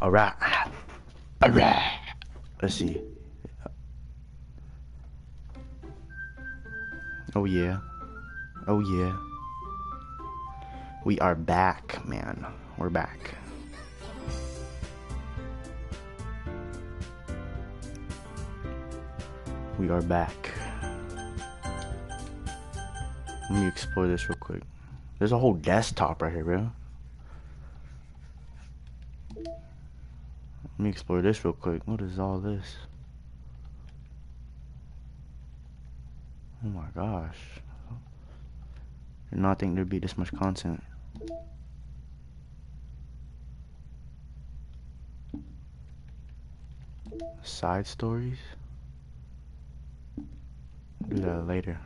Alright. Alright. Let's see. Oh yeah. Oh yeah. We are back, man. We're back. We are back. Let me explore this real quick. There's a whole desktop right here, bro. Let me explore this real quick. What is all this? Oh my gosh. Did not think there'd be this much content. Side stories? I'll do that later.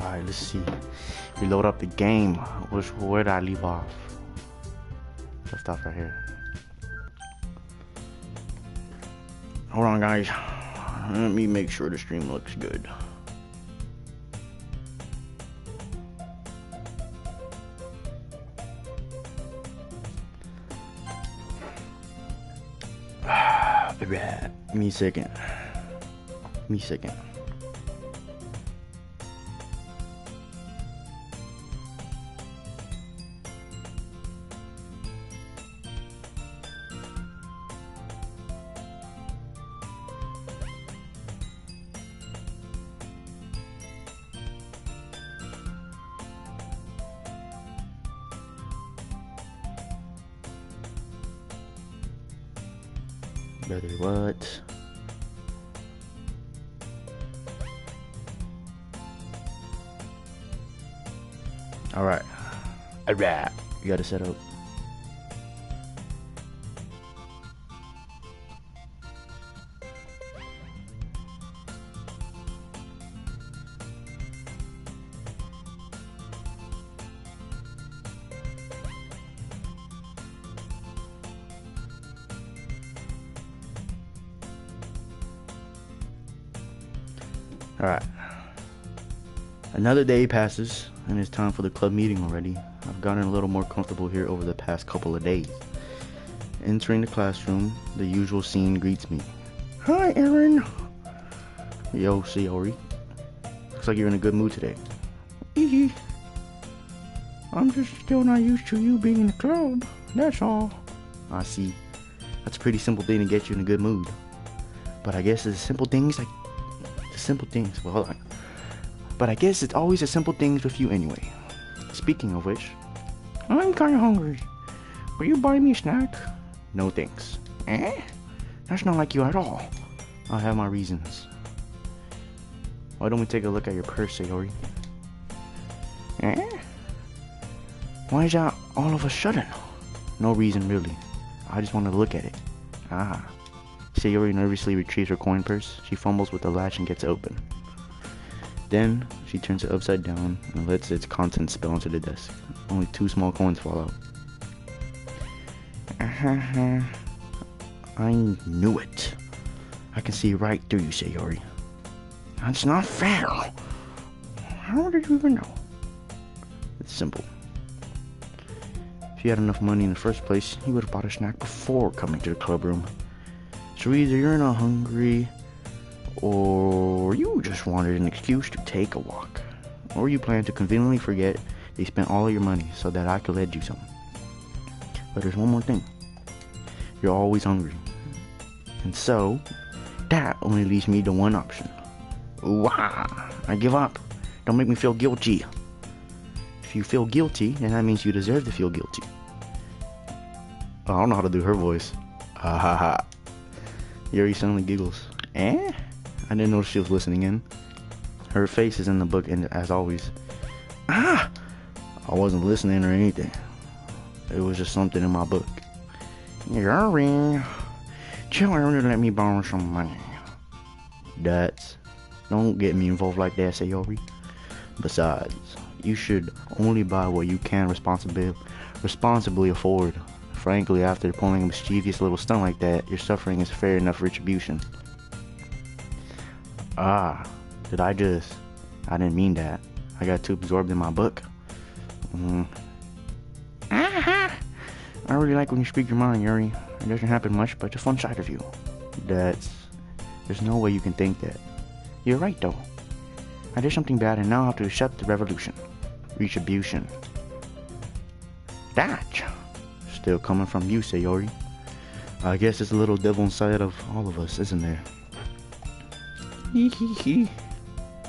Alright, let's see. We load up the game. Where did I leave off? Left off right here. Hold on, guys. Let me make sure the stream looks good. Give me a second. Give me a second. Brother, what? Alright. Alright. You gotta set up. Alright. Another day passes, and it's time for the club meeting already. I've gotten a little more comfortable here over the past couple of days. Entering the classroom, the usual scene greets me. Hi, Aaron. Yo, Sayori. Looks like you're in a good mood today. Hee. I'm just still not used to you being in the club. That's all. I see. That's a pretty simple thing to get you in a good mood. But I guess it's simple things like... simple things. Well, hold on. But I guess it's always the simple things with you anyway. Speaking of which, I'm kinda hungry. Will you buy me a snack? No thanks. Eh? That's not like you at all. I have my reasons. Why don't we take a look at your purse, Sayori? Eh? Why is that all of a sudden? No reason really. I just wanted to look at it. Ah. Sayori nervously retrieves her coin purse. She fumbles with the latch and gets it open. Then, she turns it upside down and lets its contents spill onto the desk. Only 2 small coins fall out. I knew it. I can see right through you, Sayori. That's not fair. How did you even know? It's simple. If you had enough money in the first place, you would have bought a snack before coming to the club room. So either you're not hungry, or you just wanted an excuse to take a walk, or you plan to conveniently forget that you spent all of your money so that I could lend you some. But there's one more thing. You're always hungry. And so, that only leaves me to one option. Wah! I give up. Don't make me feel guilty. If you feel guilty, then that means you deserve to feel guilty. Oh, I don't know how to do her voice. Ha ha ha. Yuri suddenly giggles. Eh? I didn't notice she was listening in. Her face is in the book, and as always. Ah! I wasn't listening or anything. It was just something in my book. Yuri, tell Aaron to let me borrow some money. That's... Don't get me involved like that, Sayori. Besides, you should only buy what you can responsibly afford. Frankly, after pulling a mischievous little stunt like that, your suffering is fair enough retribution. Ah, I didn't mean that. I got too absorbed in my book. I really like when you speak your mind, Yuri. It doesn't happen much, but it's a fun side of you. There's no way you can think that. You're right, though. I did something bad and now I have to accept the revolution. Retribution. That still coming from you, Sayori. I guess it's a little devil inside of all of us, isn't there?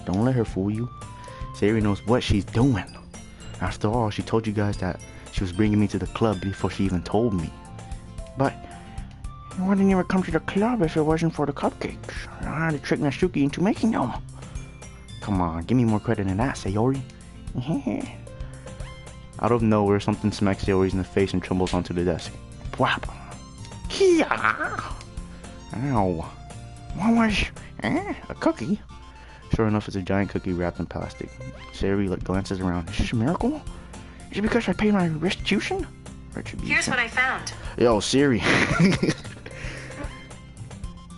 Don't let her fool you. Sayori knows what she's doing. After all, she told you guys that she was bringing me to the club before she even told me. But I wouldn't even come to the club if it wasn't for the cupcakes. I had to trick Natsuki into making them. Come on, give me more credit than that, Sayori. Out of nowhere, something smacks Sayori in the face and tumbles onto the desk. Whap! Ow. What was... a cookie? Sure enough, it's a giant cookie wrapped in plastic. Sayori glances around. Is this a miracle? Is it because I paid my restitution? Here's what I found. Yo, Siri.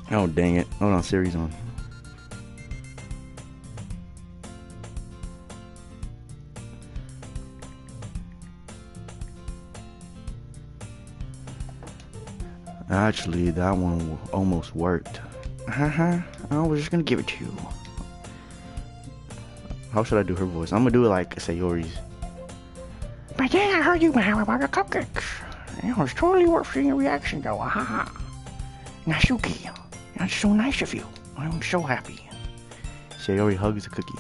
Oh, dang it. Hold on, Siri's on. Actually, that one almost worked. I was just gonna give it to you. How should I do her voice? I'm gonna do it like Sayori's. But yeah, I heard you about the cupcakes. It was totally worth seeing your reaction though. Natsuki, that's so nice of you. I'm so happy. Sayori hugs the cookie.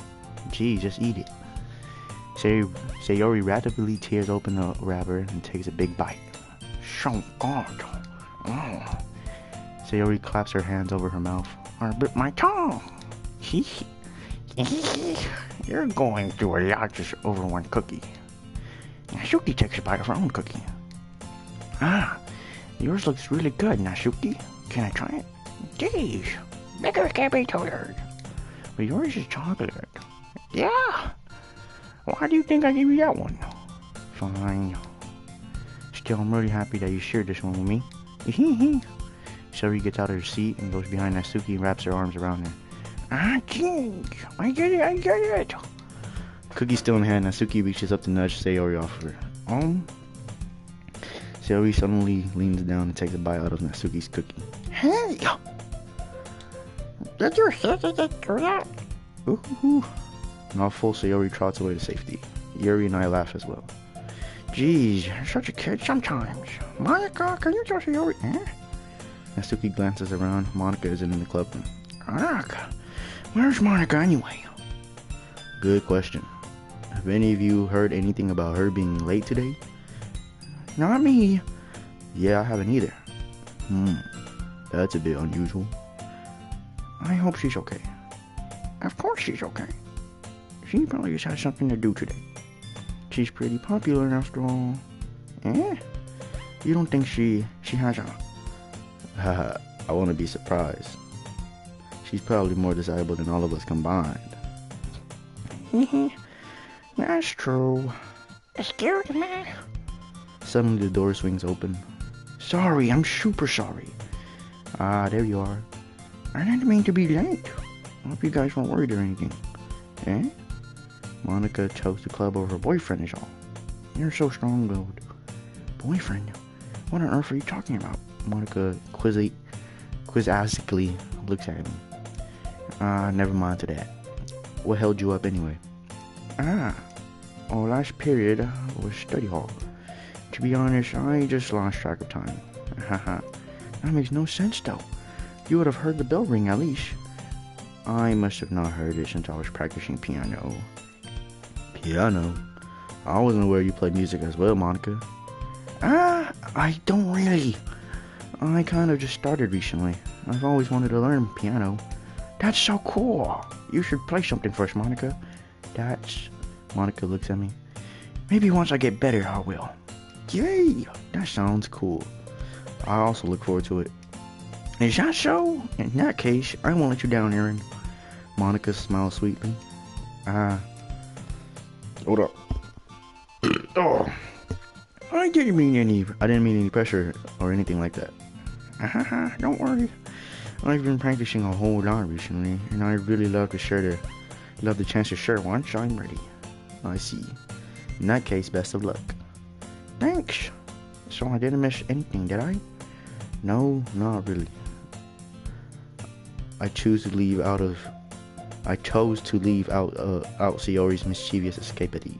Gee, just eat it. Sayori rapidly tears open the wrapper and takes a big bite. So good. Oh. Sayori claps her hands over her mouth. I bit my tongue. You're going through a lot just over one cookie. Natsuki takes a bite of her own cookie. Yours looks really good, Natsuki. Can I try it? Jeez, bigger can't be tired. But yours is chocolate. Yeah. Why do you think I gave you that one? Fine. Still, I'm really happy that you shared this one with me. Sayori gets out of her seat and goes behind Natsuki and wraps her arms around her. Geez, I get it. Cookie still in hand, Natsuki reaches up to nudge Sayori off of her. Sayori suddenly leans down and takes a bite out of Natsuki's cookie. Hey! Did you hear that? Ooh. Mouthful, Sayori trots away to safety. Yuri and I laugh as well. Geez, you're such a kid sometimes. Monica, can you tell Sayori? Natsuki glances around. Monica isn't in the clubroom. Monica? Where's Monica anyway? Good question. Have any of you heard anything about her being late today? Not me. Yeah, I haven't either. That's a bit unusual. I hope she's okay. Of course she's okay. She probably just has something to do today. She's pretty popular after all. You don't think she has a... I want to be surprised. She's probably more desirable than all of us combined. That's true. Excuse me. Suddenly the door swings open. Sorry, I'm super sorry. There you are. I didn't mean to be late. I hope you guys weren't worried or anything. Monica chokes the club over her boyfriend is all. You're so strong-willed. Boyfriend? What on earth are you talking about? Monica quizzically looks at me. Never mind to that. What held you up anyway? Our last period was study hall. To be honest, I just lost track of time. That makes no sense though. You would have heard the bell ring at least. I must have not heard it since I was practicing piano. Piano? I wasn't aware you played music as well, Monica. I don't really. I kind of just started recently. I've always wanted to learn piano. That's so cool. You should play something for us, Monica. Monica looks at me. Maybe once I get better, I will. Yay! That sounds cool. I also look forward to it. Is that so? In that case, I won't let you down, Aaron. Monica smiles sweetly. Hold up. I didn't mean any pressure or anything like that. Don't worry. I've been practicing a whole lot recently, and I really love the chance to share once I'm ready. I see. In that case, best of luck. Thanks. So I didn't miss anything, did I? No, not really. I chose to leave out Sayori's mischievous skibbity.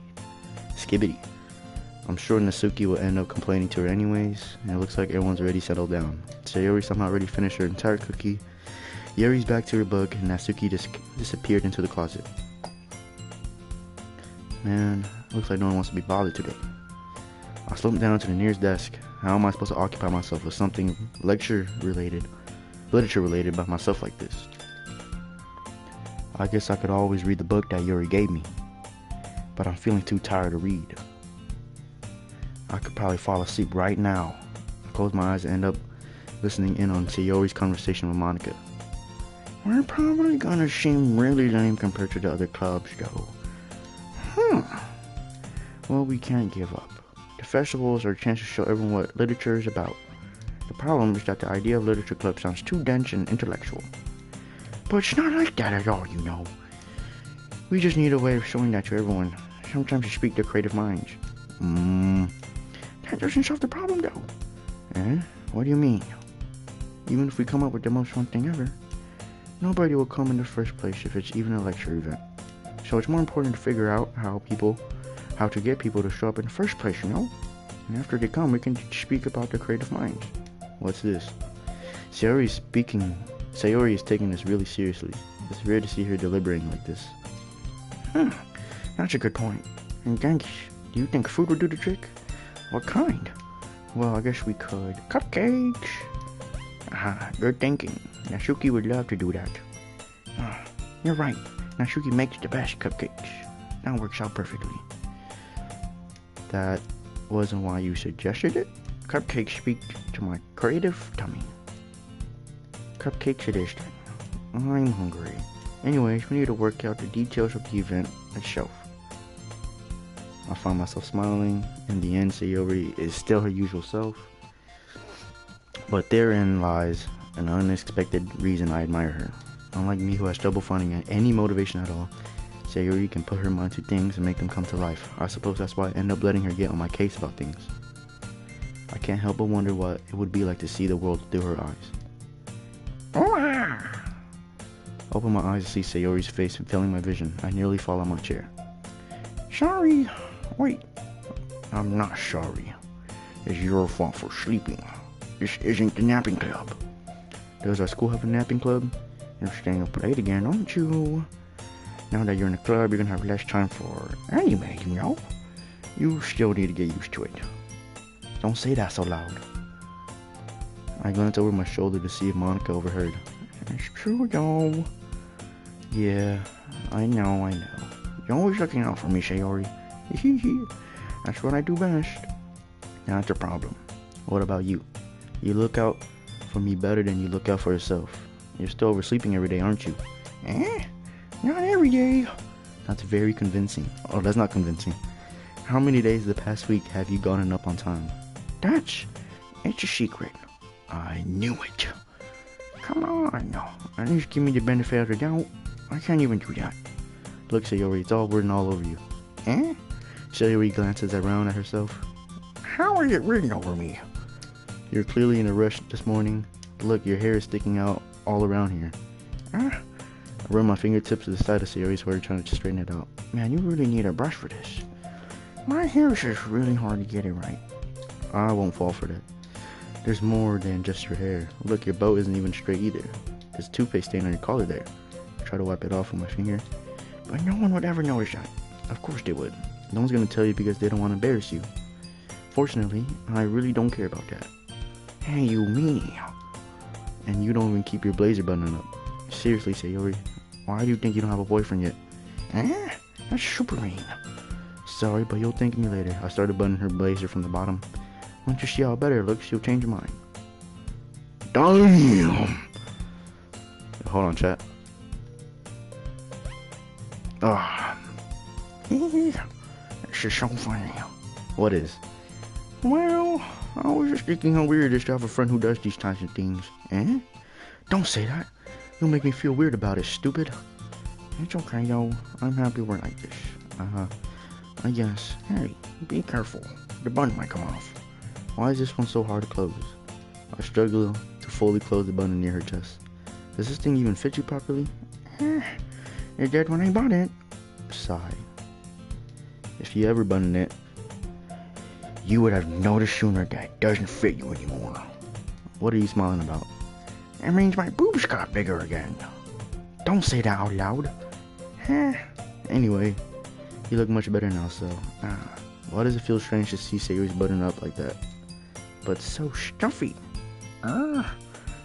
I'm sure Natsuki will end up complaining to her anyways, and it looks like everyone's already settled down. Sayori somehow already finished her entire cookie. Yuri's back to her book, and Natsuki disappeared into the closet. Man, looks like no one wants to be bothered today. I slumped down to the nearest desk. How am I supposed to occupy myself with something literature related by myself like this? I guess I could always read the book that Yuri gave me, but I'm feeling too tired to read. I could probably fall asleep right now. I close my eyes and end up listening in on Sayori's conversation with Monica. We're probably gonna seem really lame compared to the other clubs, though. Well, we can't give up. The festivals are a chance to show everyone what literature is about. The problem is that the idea of literature club sounds too dense and intellectual. But it's not like that at all, you know. We just need a way of showing that to everyone. Sometimes you speak their creative minds. That doesn't solve the problem, though. What do you mean? Even if we come up with the most fun thing ever, nobody will come in the first place if it's even a lecture event. So it's more important to figure out how to get people to show up in the first place, you know? And after they come, we can speak about their creative minds. What's this? Sayori is taking this really seriously. It's rare to see her deliberating like this. That's a good point. And thanks. Do you think food would do the trick? What kind? Well, I guess we could. Cupcakes! Good thinking. Natsuki would love to do that. You're right. Natsuki makes the best cupcakes. That works out perfectly. That wasn't why you suggested it? Cupcakes speak to my creative tummy. Cupcakes it is then. I'm hungry. Anyways, we need to work out the details of the event itself. I find myself smiling. In the end, Sayori is still her usual self. But therein lies an unexpected reason I admire her. Unlike me, who has trouble finding any motivation at all, Sayori can put her mind to things and make them come to life. I suppose that's why I end up letting her get on my case about things. I can't help but wonder what it would be like to see the world through her eyes. Open my eyes to see Sayori's face filling my vision. I nearly fall on my chair. Sorry. Wait. I'm not sorry. It's your fault for sleeping. This isn't the napping club. Does our school have a napping club? You're staying up late again, aren't you? Now that you're in the club, you're gonna have less time for anime, you know? You still need to get used to it. Don't say that so loud. I glanced over my shoulder to see if Monica overheard. It's true, though. Yeah, I know. You're always looking out for me, Sayori. That's what I do best. That's a problem. What about you? You look out for me better than you look out for yourself. You're still oversleeping every day, aren't you? Not every day. That's very convincing. Oh, that's not convincing. How many days the past week have you gotten up on time? It's a secret. I knew it. Come on, no. At least give me the benefit of the doubt. I can't even do that. Look, Sayori, it's all written all over you. Sayori glances around at herself. How is it written over me? You're clearly in a rush this morning. Look, your hair is sticking out all around here. I run my fingertips to the side of Sayori's hair, trying to straighten it out. Man, you really need a brush for this. My hair is just really hard to get it right. I won't fall for that. There's more than just your hair. Look, your bow isn't even straight either. There's toothpaste stain on your collar there. I try to wipe it off with my finger, but no one would ever notice that. Of course they would. No one's gonna tell you because they don't want to embarrass you. Fortunately, I really don't care about that. Hey, you meanie. And you don't even keep your blazer buttoned up. Seriously, Sayori, why do you think you don't have a boyfriend yet? That's super mean. Sorry, but you'll thank me later. I started buttoning her blazer from the bottom. Once you see how better it looks, you'll change your mind. Damn! Hold on, chat. This is so funny. What is? Well, I was just thinking how weird it is to have a friend who does these types of things. Eh? Don't say that. You'll make me feel weird about it, stupid. It's okay, though. I'm happy we're like this. I guess. Hey, be careful. The button might come off. Why is this one so hard to close? I struggle to fully close the button near her chest. Does this thing even fit you properly? It did when I bought it. Sigh. If you ever buttoned it, you would have noticed sooner that it doesn't fit you anymore. What are you smiling about? It means my boobs got bigger again. Don't say that out loud. Anyway, you look much better now, so... why does it feel strange to see Sayori's button up like that? But so stuffy.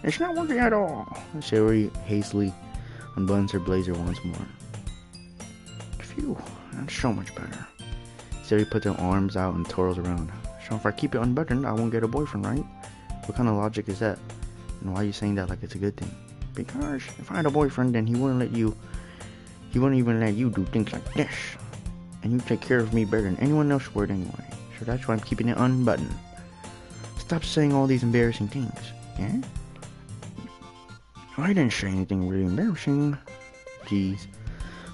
It's not working at all. Sayori hastily unbuttons her blazer once more. Phew, that's so much better. Sayori puts her arms out and twirls around. So if I keep it unbuttoned, I won't get a boyfriend, right? What kind of logic is that? And why are you saying that like it's a good thing? Because if I had a boyfriend, then he wouldn't even let you do things like this. And you take care of me better than anyone else would anyway. So that's why I'm keeping it unbuttoned. Stop saying all these embarrassing things, yeah? I didn't say anything really embarrassing. Jeez.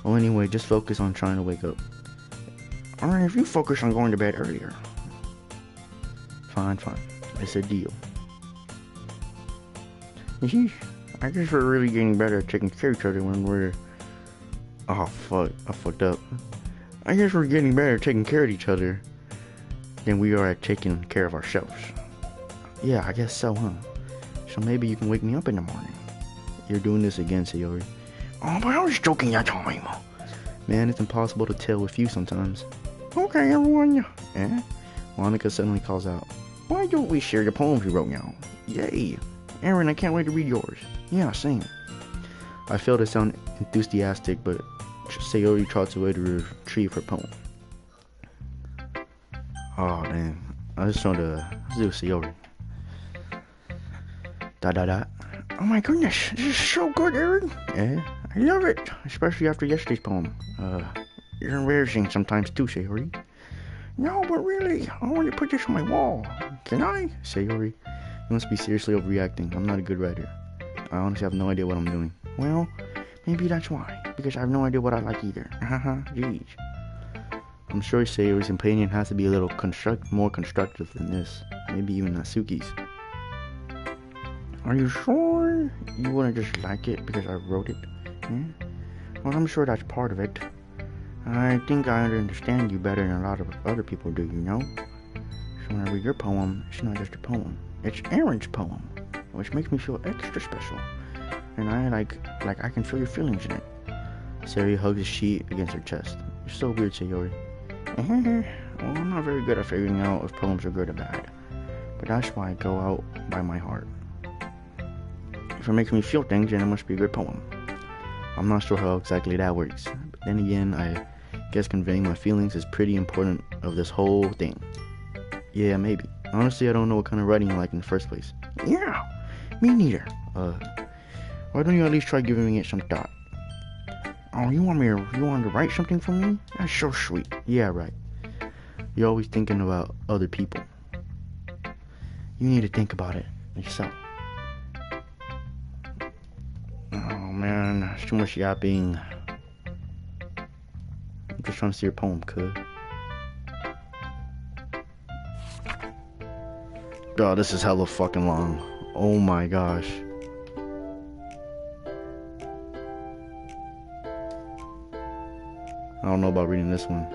Well, anyway, just focus on trying to wake up. Alright, if you focus on going to bed earlier. Fine. It's a deal. I guess we're really getting better at taking care of each other when we're... Oh, fuck. I fucked up. I guess we're getting better at taking care of each other than we are at taking care of ourselves. Yeah, I guess so, huh? So maybe you can wake me up in the morning. You're doing this again, Sayori. Oh, but I was joking that time. Man, it's impossible to tell with you sometimes. Okay, everyone. Eh? Monica suddenly calls out. Why don't we share the poems we wrote now? Yay! Aaron, I can't wait to read yours. Yeah, same. I fail to sound enthusiastic, but Sayori trots away to retrieve her poem. Oh, man. I just want to do Sayori. ... Oh my goodness, this is so good, Aaron. Yeah, I love it, especially after yesterday's poem. You're embarrassing sometimes too, Sayori. No, but really, I want to put this on my wall. Can I? Sayori, you must be seriously overreacting. I'm not a good writer. I honestly have no idea what I'm doing. Well, maybe that's why, because I have no idea what I like either. Haha, jeez. I'm sure Sayori's opinion has to be a little more constructive than this. Maybe even Natsuki's. Are you sure you wouldn't just like it because I wrote it? Yeah? Well, I'm sure that's part of it. I think I understand you better than a lot of other people do, you know? So when I read your poem, it's not just a poem. It's Aaron's poem, which makes me feel extra special. And I like I can feel your feelings in it. Sayori hugs the sheet against her chest. You're so weird, Sayori. Well, I'm not very good at figuring out if poems are good or bad. But that's why I go out by my heart. If it makes me feel things, then it must be a good poem. I'm not sure how exactly that works. But then again, I guess conveying my feelings is pretty important of this whole thing. Yeah, maybe. Honestly, I don't know what kind of writing you like in the first place. Yeah, me neither. Why don't you at least try giving it some thought? Oh, you want to write something for me? That's so sweet. Yeah, right. You're always thinking about other people. You need to think about it yourself. Oh man, it's too much yapping. I'm just trying to see your poem, cuz. God, this is hella fucking long. Oh my gosh. I don't know about reading this one.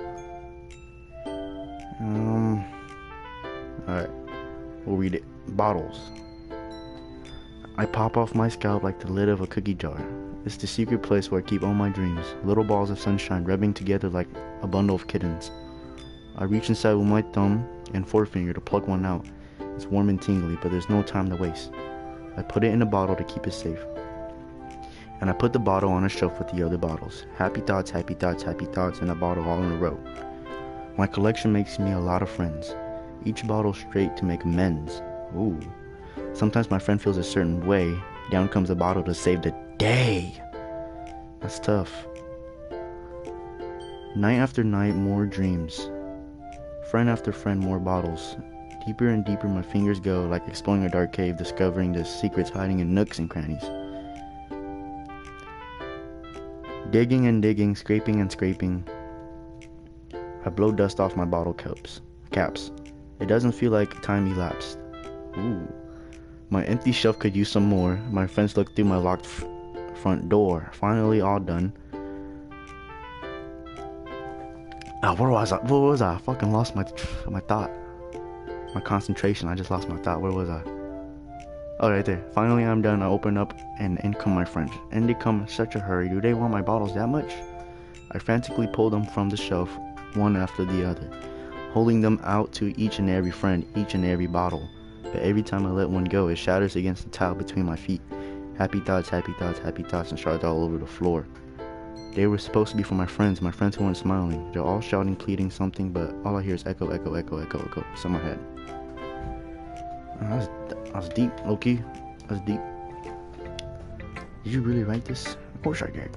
Alright. We'll read it. Bottles. I pop off my scalp like the lid of a cookie jar. It's the secret place where I keep all my dreams. Little balls of sunshine rubbing together like a bundle of kittens. I reach inside with my thumb and forefinger to pluck one out. It's warm and tingly, but there's no time to waste. I put it in a bottle to keep it safe. And I put the bottle on a shelf with the other bottles. Happy thoughts, happy thoughts, happy thoughts in a bottle all in a row. My collection makes me a lot of friends. Each bottle straight to make amends. Ooh. Sometimes my friend feels a certain way. Down comes a bottle to save the day. That's tough. Night after night, more dreams. Friend after friend, more bottles. Deeper and deeper my fingers go, like exploring a dark cave, discovering the secrets hiding in nooks and crannies. Digging and digging, scraping and scraping. I blow dust off my bottle caps. It doesn't feel like time elapsed. Ooh. My empty shelf could use some more. My friends look through my locked front door. Finally all done. Where was I? I fucking lost my thought. My concentration. I just lost my thought. Where was I? Oh, right there. Finally I'm done. I open up and in come my friends. And they come in such a hurry. Do they want my bottles that much? I frantically pull them from the shelf, one after the other, holding them out to each and every friend, each and every bottle. But every time I let one go, it shatters against the tile between my feet. Happy thoughts, and shards all over the floor. They were supposed to be for my friends who weren't smiling. They're all shouting, pleading something, but all I hear is echo. It's in my head. That was deep, low-key. That's deep. Did you really write this? Of course I did.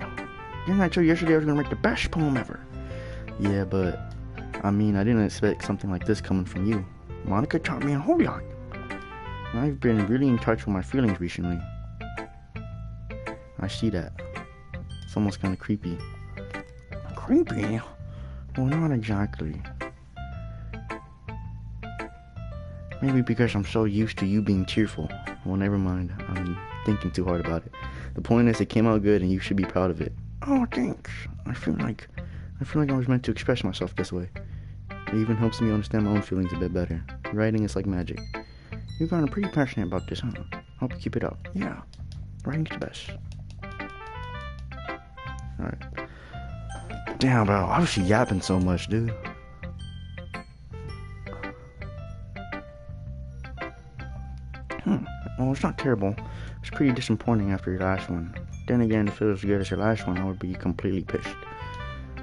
Didn't I tell you yesterday I was gonna write the best poem ever? Yeah, but I mean, I didn't expect something like this coming from you. Monica taught me a whole lot. I've been really in touch with my feelings recently. I see that. It's almost kind of creepy. Creepy? Well, not exactly. Maybe because I'm so used to you being cheerful. Well, never mind. I'm thinking too hard about it. The point is, it came out good, and you should be proud of it. Oh, thanks. I feel like I was meant to express myself this way. It even helps me understand my own feelings a bit better. Writing is like magic. You've gotten pretty passionate about this, huh? Hope you keep it up. Yeah. Writing's the best. Alright. Damn, bro. Why was she yapping so much, dude? Well, it's not terrible. It's pretty disappointing after your last one. Then again, if it was as good as your last one, I would be completely pissed.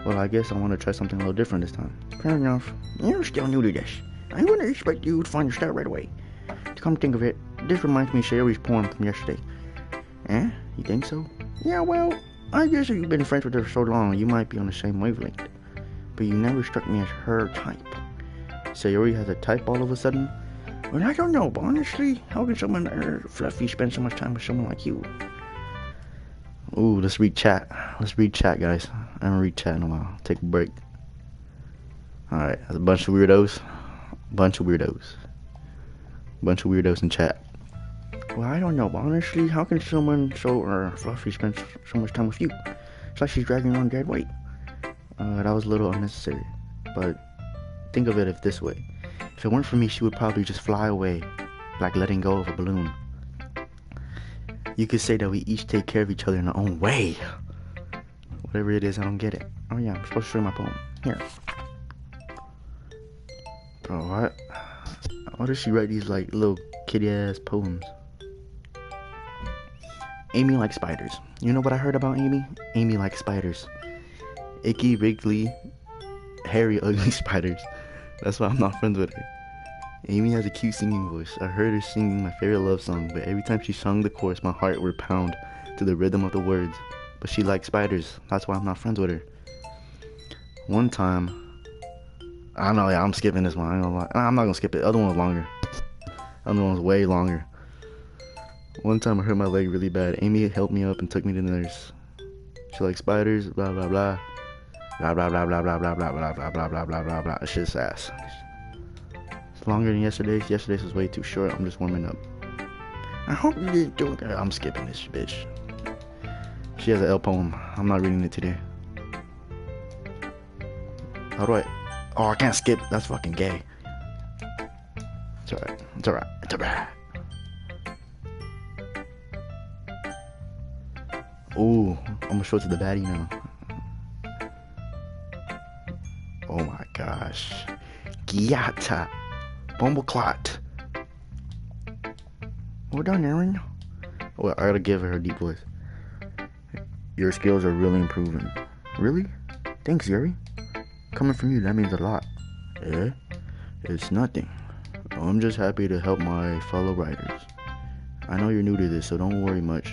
Well, I guess I want to try something a little different this time. Fair enough. You're still new to this. I wouldn't expect you to find your style right away. To come think of it, this reminds me of Sayori's poem from yesterday. Eh? You think so? Yeah, well, I guess if you've been friends with her for so long, you might be on the same wavelength. But you never struck me as her type. Sayori has a type all of a sudden? Well, I don't know, but honestly, how can someone fluffy spend so much time with someone like you? Ooh, let's read chat. Let's read chat, guys. I haven't read chat in a while. Take a break. Alright, that's a bunch of weirdos. Bunch of weirdos in chat. Well, I don't know, but honestly, how can someone so fluffy spend so much time with you? It's like she's dragging on dead weight. That was a little unnecessary. But think of it this way. If it weren't for me, she would probably just fly away, like letting go of a balloon. You could say that we each take care of each other in our own way. Whatever it is, I don't get it. Oh yeah, I'm supposed to show you my poem. Here. Bro, what? Why does she write these like little kitty ass poems? Amy likes spiders. You know what I heard about Amy? Amy likes spiders. Icky, wriggly, hairy, ugly spiders. That's why I'm not friends with her. Amy has a cute singing voice. I heard her singing my favorite love song, but every time she sung the chorus, my heart would pound to the rhythm of the words. But she likes spiders. That's why I'm not friends with her. One time, I know, yeah, I'm skipping this one. I ain't gonna lie. I'm not gonna skip it. The other one was longer. The other one was way longer. One time I hurt my leg really bad. Amy helped me up and took me to the nurse. She likes spiders, blah blah blah. Blah blah blah blah blah blah blah blah blah blah blah blah blah blah. It's just ass. It's longer than yesterday's. Yesterday's was way too short. I'm just warming up. I hope you didn't do it. I'm skipping this bitch. She has an L poem. I'm not reading it today. How do I? Oh, I can't skip. That's fucking gay. It's alright. It's alright. It's alright. Ooh, I'm gonna show it to the baddie now. Oh my gosh. Giata. Bumbleclot. Well done, Aaron. Oh, I gotta give her a deep voice. Your skills are really improving. Really? Thanks, Yuri. Coming from you, that means a lot. Eh? It's nothing. I'm just happy to help my fellow writers. I know you're new to this, so don't worry much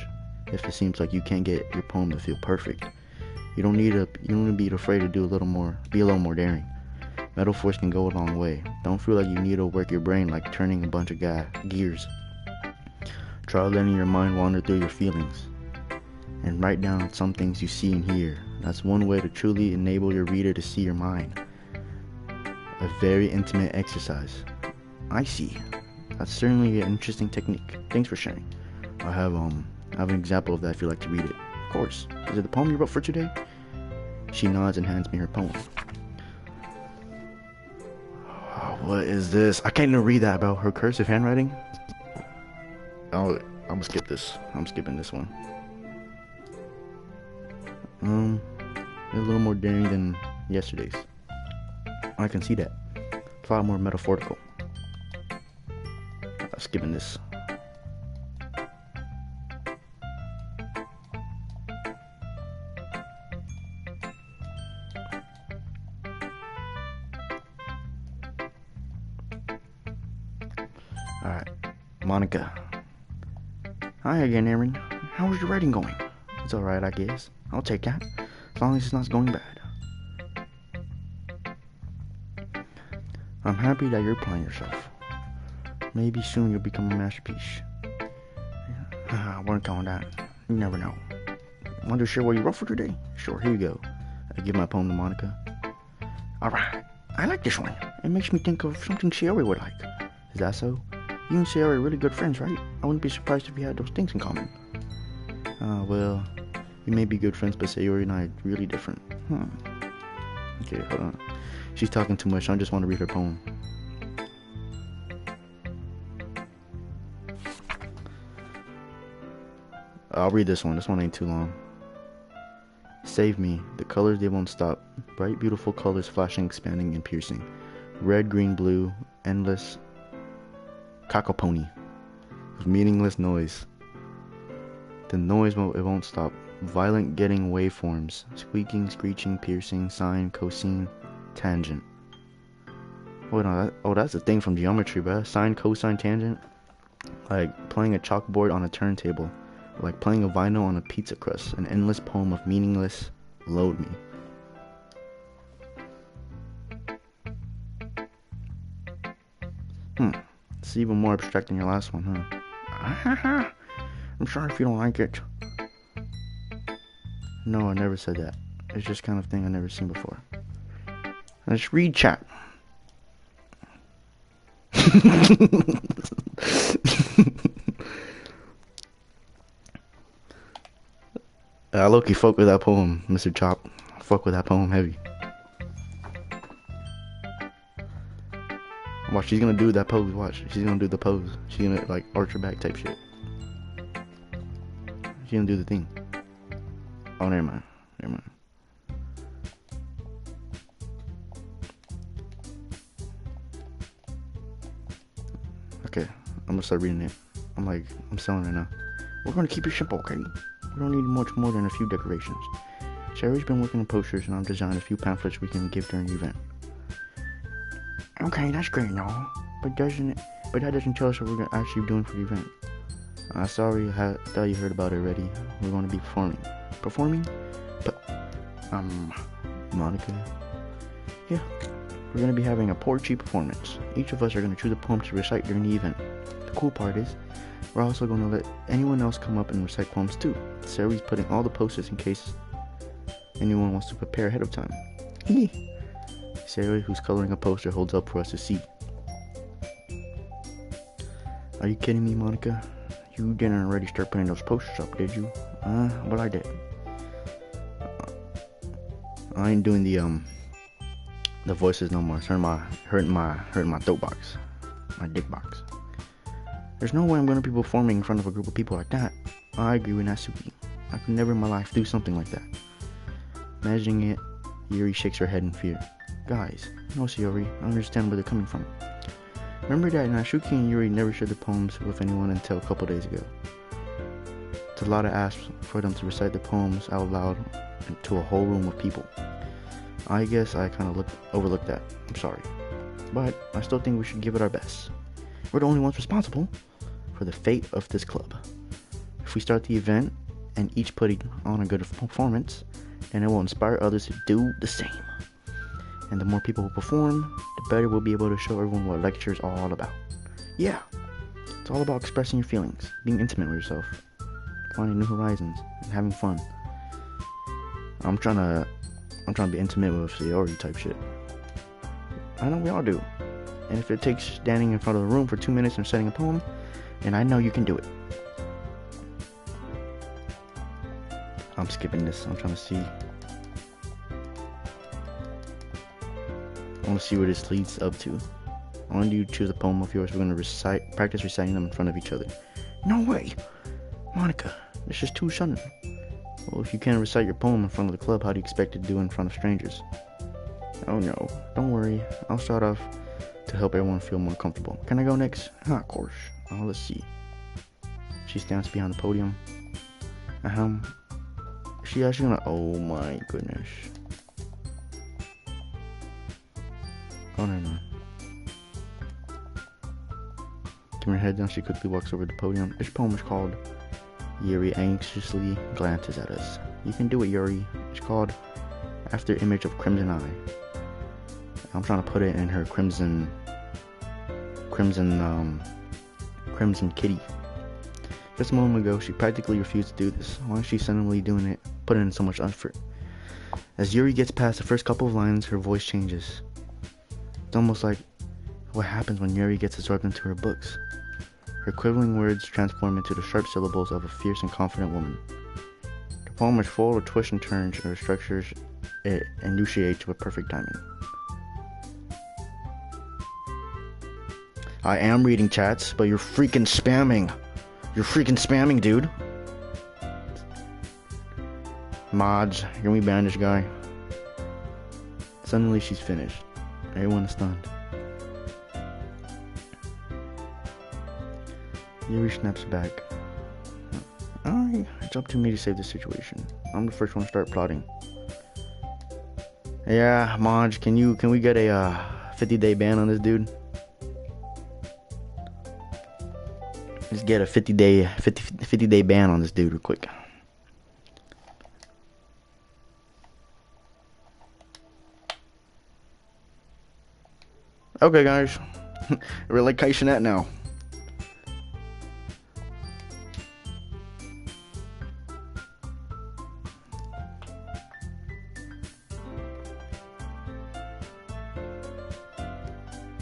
if it seems like you can't get your poem to feel perfect. You don't need to be afraid to be a little more daring. Metaphors can go a long way. Don't feel like you need to work your brain like turning a bunch of gears. Try letting your mind wander through your feelings and write down some things you see and hear. That's one way to truly enable your reader to see your mind. A very intimate exercise. I see. That's certainly an interesting technique. Thanks for sharing. I have an example of that if you'd like to read it. Of course. Is it the poem you wrote for today? She nods and hands me her poem. Oh, what is this? I can't even read that about her cursive handwriting. Oh, I'm gonna skip this. I'm skipping this one. It's a little more daring than yesterday's. I can see that. It's a lot more metaphorical. I'm skipping this. Alright, Monica. Hi again, Aaron. How's your writing going? It's alright, I guess. I'll take that, as long as it's not going bad. I'm happy that you're applying yourself. Maybe soon you'll become a masterpiece. I wouldn't count on that. You never know. Want to share what you wrote for today? Sure, here you go. I give my poem to Monica. Alright, I like this one. It makes me think of something Sayori would like. Is that so? You and Sayori are really good friends, right? I wouldn't be surprised if you had those things in common. Well, we may be good friends, but Sayori and I are really different. Okay, hold on. She's talking too much. I just want to read her poem. I'll read this one. This one ain't too long. Save me. The colors, they won't stop. Bright, beautiful colors flashing, expanding, and piercing. Red, green, blue, endless cacophony of meaningless noise. The noise won't stop. Violent getting waveforms. Squeaking, screeching, piercing, sine, cosine, tangent. Wait, no, that's a thing from geometry, bruh. Sine, cosine, tangent. Like playing a chalkboard on a turntable. Like playing a vinyl on a pizza crust. An endless poem of meaningless load me. It's even more abstract than your last one, huh? I'm sorry if you don't like it. No, I never said that. It's just kind of thing I've never seen before. Let's read chat. I low-key fuck with that poem, Mr. Chop. I fuck with that poem heavy. Watch, she's gonna do that pose, watch. She's gonna do the pose. She's gonna, like, arch her back type shit. She's gonna do the thing. Oh, never mind. Never mind. Okay, I'm gonna start reading it. I'm selling it now. We're gonna keep it simple, okay? We don't need much more than a few decorations. Sherry's been working on posters, and I've designed a few pamphlets we can give during the event. Okay, that's great and all, but that doesn't tell us what we're actually doing for the event. Sorry, I thought you heard about it already. We're going to be performing. Performing? But, Monica? Yeah, we're going to be having a poetry performance. Each of us are going to choose a poem to recite during the event. The cool part is, we're also going to let anyone else come up and recite poems too. Sarah's putting all the posters in case anyone wants to prepare ahead of time. Sarah, who's coloring a poster, holds up for us to see. Are you kidding me, Monica? You didn't already start putting those posters up, did you? But I did. I ain't doing the voices no more. It's hurting my throat box, my dick box. There's no way I'm gonna be performing in front of a group of people like that. I agree with Natsuki. I could never in my life do something like that. Imagining it, Yuri shakes her head in fear. Guys, no, Sayori, I understand where they're coming from. Remember that Natsuki and Yuri never shared the poems with anyone until a couple days ago. It's a lot of ask for them to recite the poems out loud to a whole room of people. I guess I kind of overlooked that. I'm sorry. But I still think we should give it our best. We're the only ones responsible for the fate of this club. If we start the event and each putting on a good performance, then it will inspire others to do the same. And the more people who perform, the better we'll be able to show everyone what lecture is all about. Yeah, it's all about expressing your feelings, being intimate with yourself, finding new horizons, and having fun. I'm trying to be intimate with Sayori type shit. I know we all do. And if it takes standing in front of the room for 2 minutes and reciting a poem, then I know you can do it. I'm skipping this. I'm trying to see. I want to see where this leads up to. I want you to choose a poem of yours. We're going to practice reciting them in front of each other. No way! Monica, it's just too sudden. Well, if you can't recite your poem in front of the club, how do you expect to do it in front of strangers? Oh no, don't worry. I'll start off to help everyone feel more comfortable. Can I go next? Of course. Oh, let's see. She stands behind the podium. Is she actually gonna... Oh my goodness. Oh, never mind. Keeping her head down, she quickly walks over to the podium. This poem is called Yuri Anxiously Glances at Us. You can do it, Yuri. It's called After Image of Crimson Eye. I'm trying to put it in her crimson kitty. Just a moment ago, she practically refused to do this. Why is she suddenly doing it, putting in so much effort? As Yuri gets past the first couple of lines, her voice changes. It's almost like what happens when Yuri gets absorbed into her books. Her quivering words transform into the sharp syllables of a fierce and confident woman. The poem is full of twists and turns, and her structures it enunciates with perfect timing. I am reading chats, but you're freaking spamming. You're freaking spamming, dude. Mods, can we ban this guy? Suddenly she's finished. Everyone is stunned. Yuri snaps back. Alright, it's up to me to save the situation. I'm the first one to start plotting. Yeah, Maj, can we get a 50-day ban on this dude? Let's get a 50-day ban on this dude real quick. Okay, guys. We're like catching that now.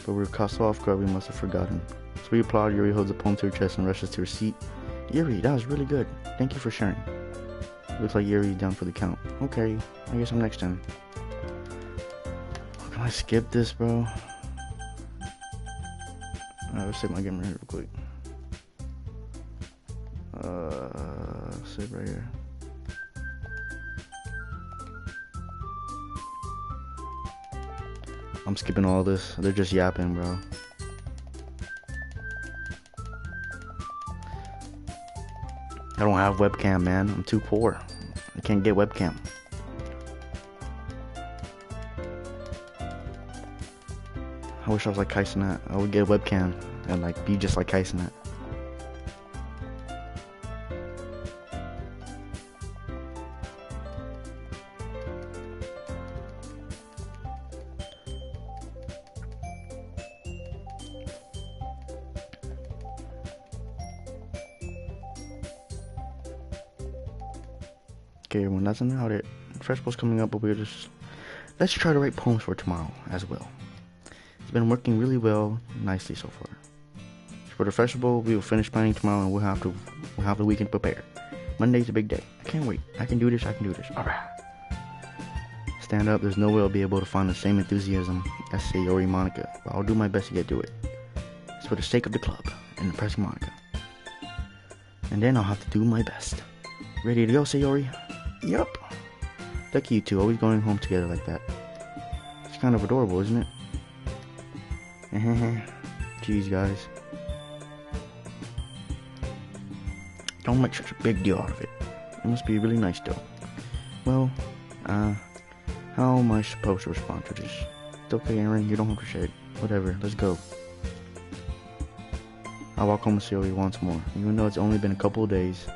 But we're caught off guard, we must have forgotten. So we applaud. Yuri holds the poem to her chest and rushes to her seat. Yuri, that was really good. Thank you for sharing. Looks like Yuri's down for the count. Okay, I guess I'm next time. Can I skip this, bro? Alright, let's save my game right here real quick. Save right here. I'm skipping all this. They're just yapping, bro. I don't have webcam, man. I'm too poor. I can't get webcam. I wish I was like Kaisenat. I would get a webcam and like be just like Kaisenat. Okay, everyone, that's about it. Festival's coming up, but let's try to write poems for tomorrow as well. It's been working really well, nicely so far. For the festival, we will finish planning tomorrow, and we'll have the weekend prepared. Monday's a big day. I can't wait. I can do this. Alright. Stand up. There's no way I'll be able to find the same enthusiasm as Sayori Monica, but I'll do my best to get to it. It's for the sake of the club and impressing Monica. And then I'll have to do my best. Ready to go, Sayori? Yup. Lucky you two, always going home together like that. It's kind of adorable, isn't it? Jeez, guys. Don't make such a big deal out of it. It must be really nice, though. Well, how am I supposed to respond to this? It's okay, Aaron, you don't have to say it. Whatever, let's go. I walk home with Sayori once more. Even though it's only been a couple of days,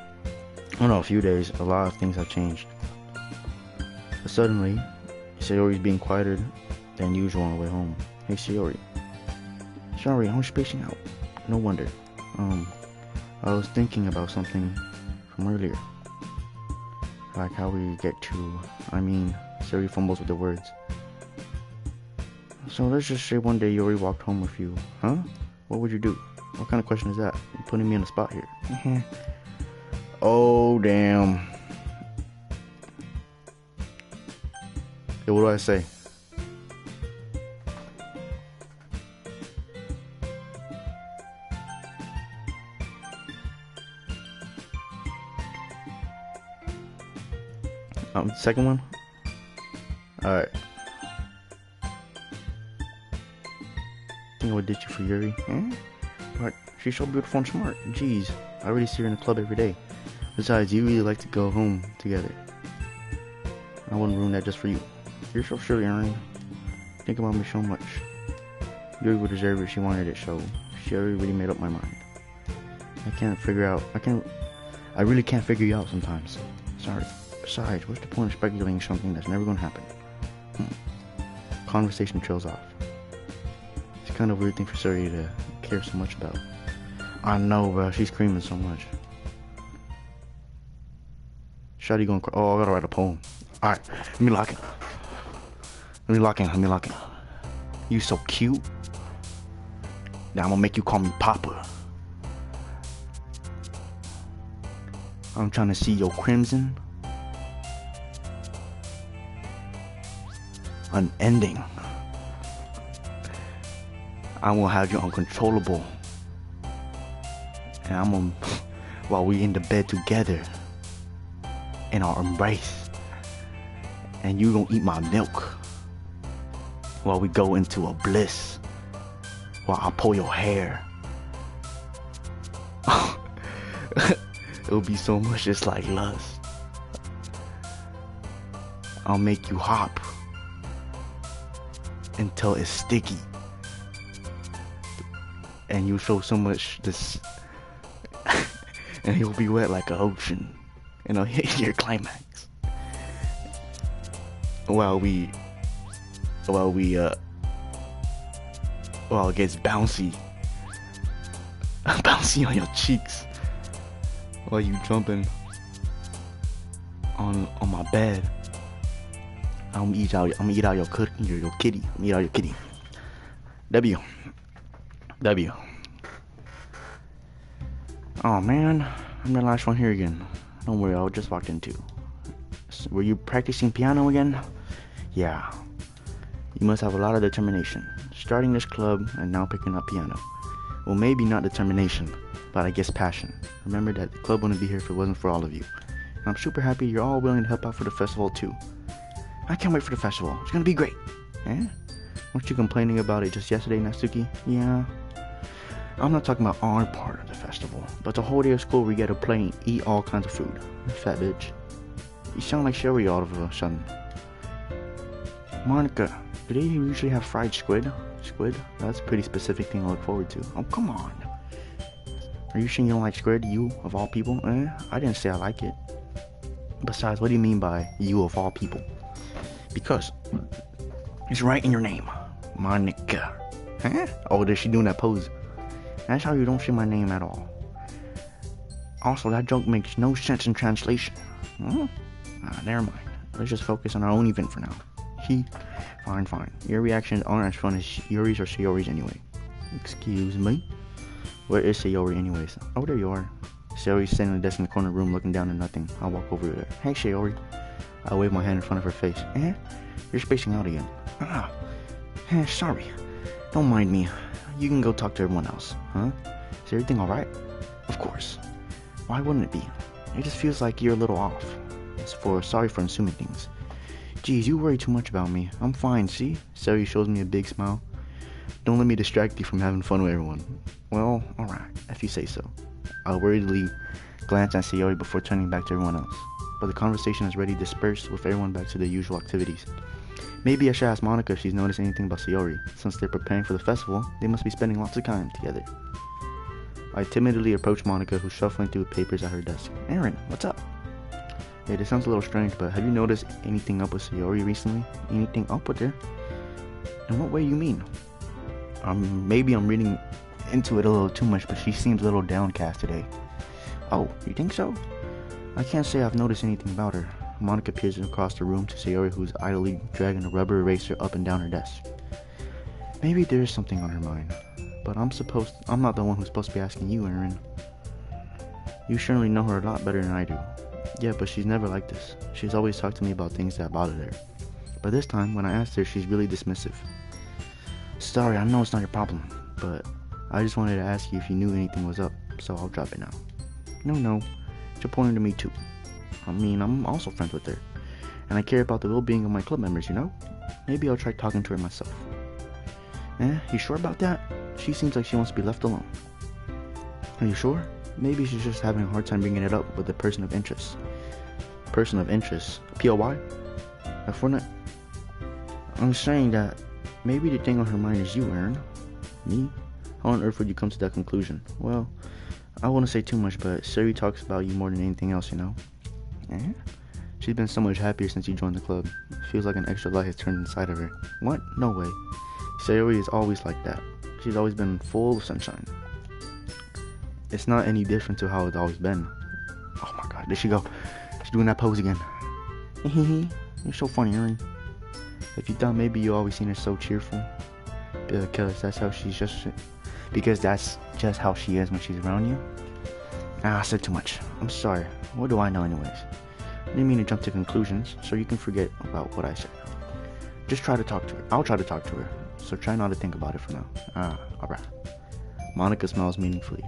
a few days, a lot of things have changed. But suddenly, Sayori's being quieter than usual on the way home. Hey, Sayori. Sorry, I was spacing out. No wonder. I was thinking about something from earlier. Like how we get to... Sayori fumbles with the words. So let's just say one day Yori walked home with you. Huh? What would you do? What kind of question is that? You're putting me on the spot here. Oh, damn. Hey, what do I say? Second one? Alright. I would ditch you for Yuri. But she's so beautiful and smart. Jeez, I already see her in the club every day. Besides, you really like to go home together. I wouldn't ruin that just for you. You're so silly, Aaron. Think about me so much. Yuri would deserve it if she wanted it, so she already really made up my mind. I really can't figure you out sometimes. Sorry. Besides, what's the point of speculating something that's never gonna happen? Conversation trails off. It's kind of a weird thing for Suri to care so much about. I know, bro. She's screaming so much. Shawty gonna cry. Oh, I gotta write a poem. Alright, let me lock in. You so cute. Now I'm gonna make you call me Papa. I'm trying to see your crimson. Unending. I will have you uncontrollable. And I'm gonna, while we in the bed together, in our embrace, and you gonna eat my milk, while we go into a bliss, while I pull your hair. It'll be so much just like lust. I'll make you hop until it's sticky, and you show so much this, and you'll be wet like an ocean, and I'll hit your climax while it gets bouncy on your cheeks while you jumping on my bed. I'm gonna eat out your kitty. W. Oh man, I'm the last one here again. Don't worry, I just walked in too. Were you practicing piano again? Yeah. You must have a lot of determination. Starting this club and now picking up piano. Well, maybe not determination, but I guess passion. Remember that the club wouldn't be here if it wasn't for all of you. And I'm super happy you're all willing to help out for the festival too. I can't wait for the festival. It's gonna be great. Eh? Weren't you complaining about it just yesterday, Natsuki? Yeah. I'm not talking about our part of the festival, but the whole day of school we get to play and eat all kinds of food. Fat bitch. You sound like Sherry all of a sudden. Monica, do they usually have fried squid? Squid? That's a pretty specific thing to look forward to. Oh, come on. Are you sure you don't like squid? You, of all people? I didn't say I like it. Besides, what do you mean by you of all people? Because it's right in your name. Monica. Huh? Oh, is she doing that pose? That's how you don't say my name at all. Also, that joke makes no sense in translation. Never mind. Let's just focus on our own event for now. Fine. Your reactions aren't as fun as Yuri's or Sayori's anyway. Excuse me? Where is Sayori anyways? Oh, there you are. Sayori's sitting on the desk in the corner of the room looking down at nothing. I'll walk over to her. Hey, Sayori. I wave my hand in front of her face. You're spacing out again. Sorry. Don't mind me. You can go talk to everyone else. Huh? Is everything alright? Of course. Why wouldn't it be? It just feels like you're a little off. Sorry for assuming things. Geez, you worry too much about me. I'm fine, see? Sayori shows me a big smile. Don't let me distract you from having fun with everyone. Well, alright, if you say so. I'll worriedly glance at Sayori before turning back to everyone else. But the conversation is already dispersed with everyone back to their usual activities. Maybe I should ask Monica if she's noticed anything about Sayori. Since they're preparing for the festival, they must be spending lots of time together. I timidly approach Monica, who's shuffling through papers at her desk. Aaron, what's up? Yeah, this sounds a little strange, but have you noticed anything up with Sayori recently? Anything up with her? In what way you mean? Maybe I'm reading into it a little too much, but she seems a little downcast today. Oh, you think so? I can't say I've noticed anything about her. Monica peers across the room to Sayori, who's idly dragging a rubber eraser up and down her desk. Maybe there's something on her mind, but I'm not the one who's supposed to be asking you, Aaron. You surely know her a lot better than I do. Yeah, but she's never like this. She's always talked to me about things that bothered her. But this time, when I asked her, she's really dismissive. Sorry, I know it's not your problem, but I just wanted to ask you if you knew anything was up, so I'll drop it now. No, it's important to me too. I mean, I'm also friends with her, and I care about the well-being of my club members, you know? Maybe I'll try talking to her myself. You sure about that? She seems like she wants to be left alone. Are you sure? Maybe she's just having a hard time bringing it up with a person of interest. Person of interest? POY? I'm saying that maybe the thing on her mind is you, Aaron. Me? How on earth would you come to that conclusion? Well, I wouldn't say too much, but Sari talks about you more than anything else, you know? She's been so much happier since you joined the club. It feels like an extra light has turned inside of her. What? No way. Sayori is always like that. She's always been full of sunshine. It's not any different to how it's always been. Oh my god, there she go. She's doing that pose again. You're so funny, Aaron. If you thought maybe you always seen her so cheerful, because that's just how she is when she's around you. I said too much. I'm sorry. What do I know anyways? I didn't mean to jump to conclusions, so you can forget about what I said. Just try to talk to her. I'll try to talk to her, so try not to think about it for now. Alright. Monica smiles meaningfully.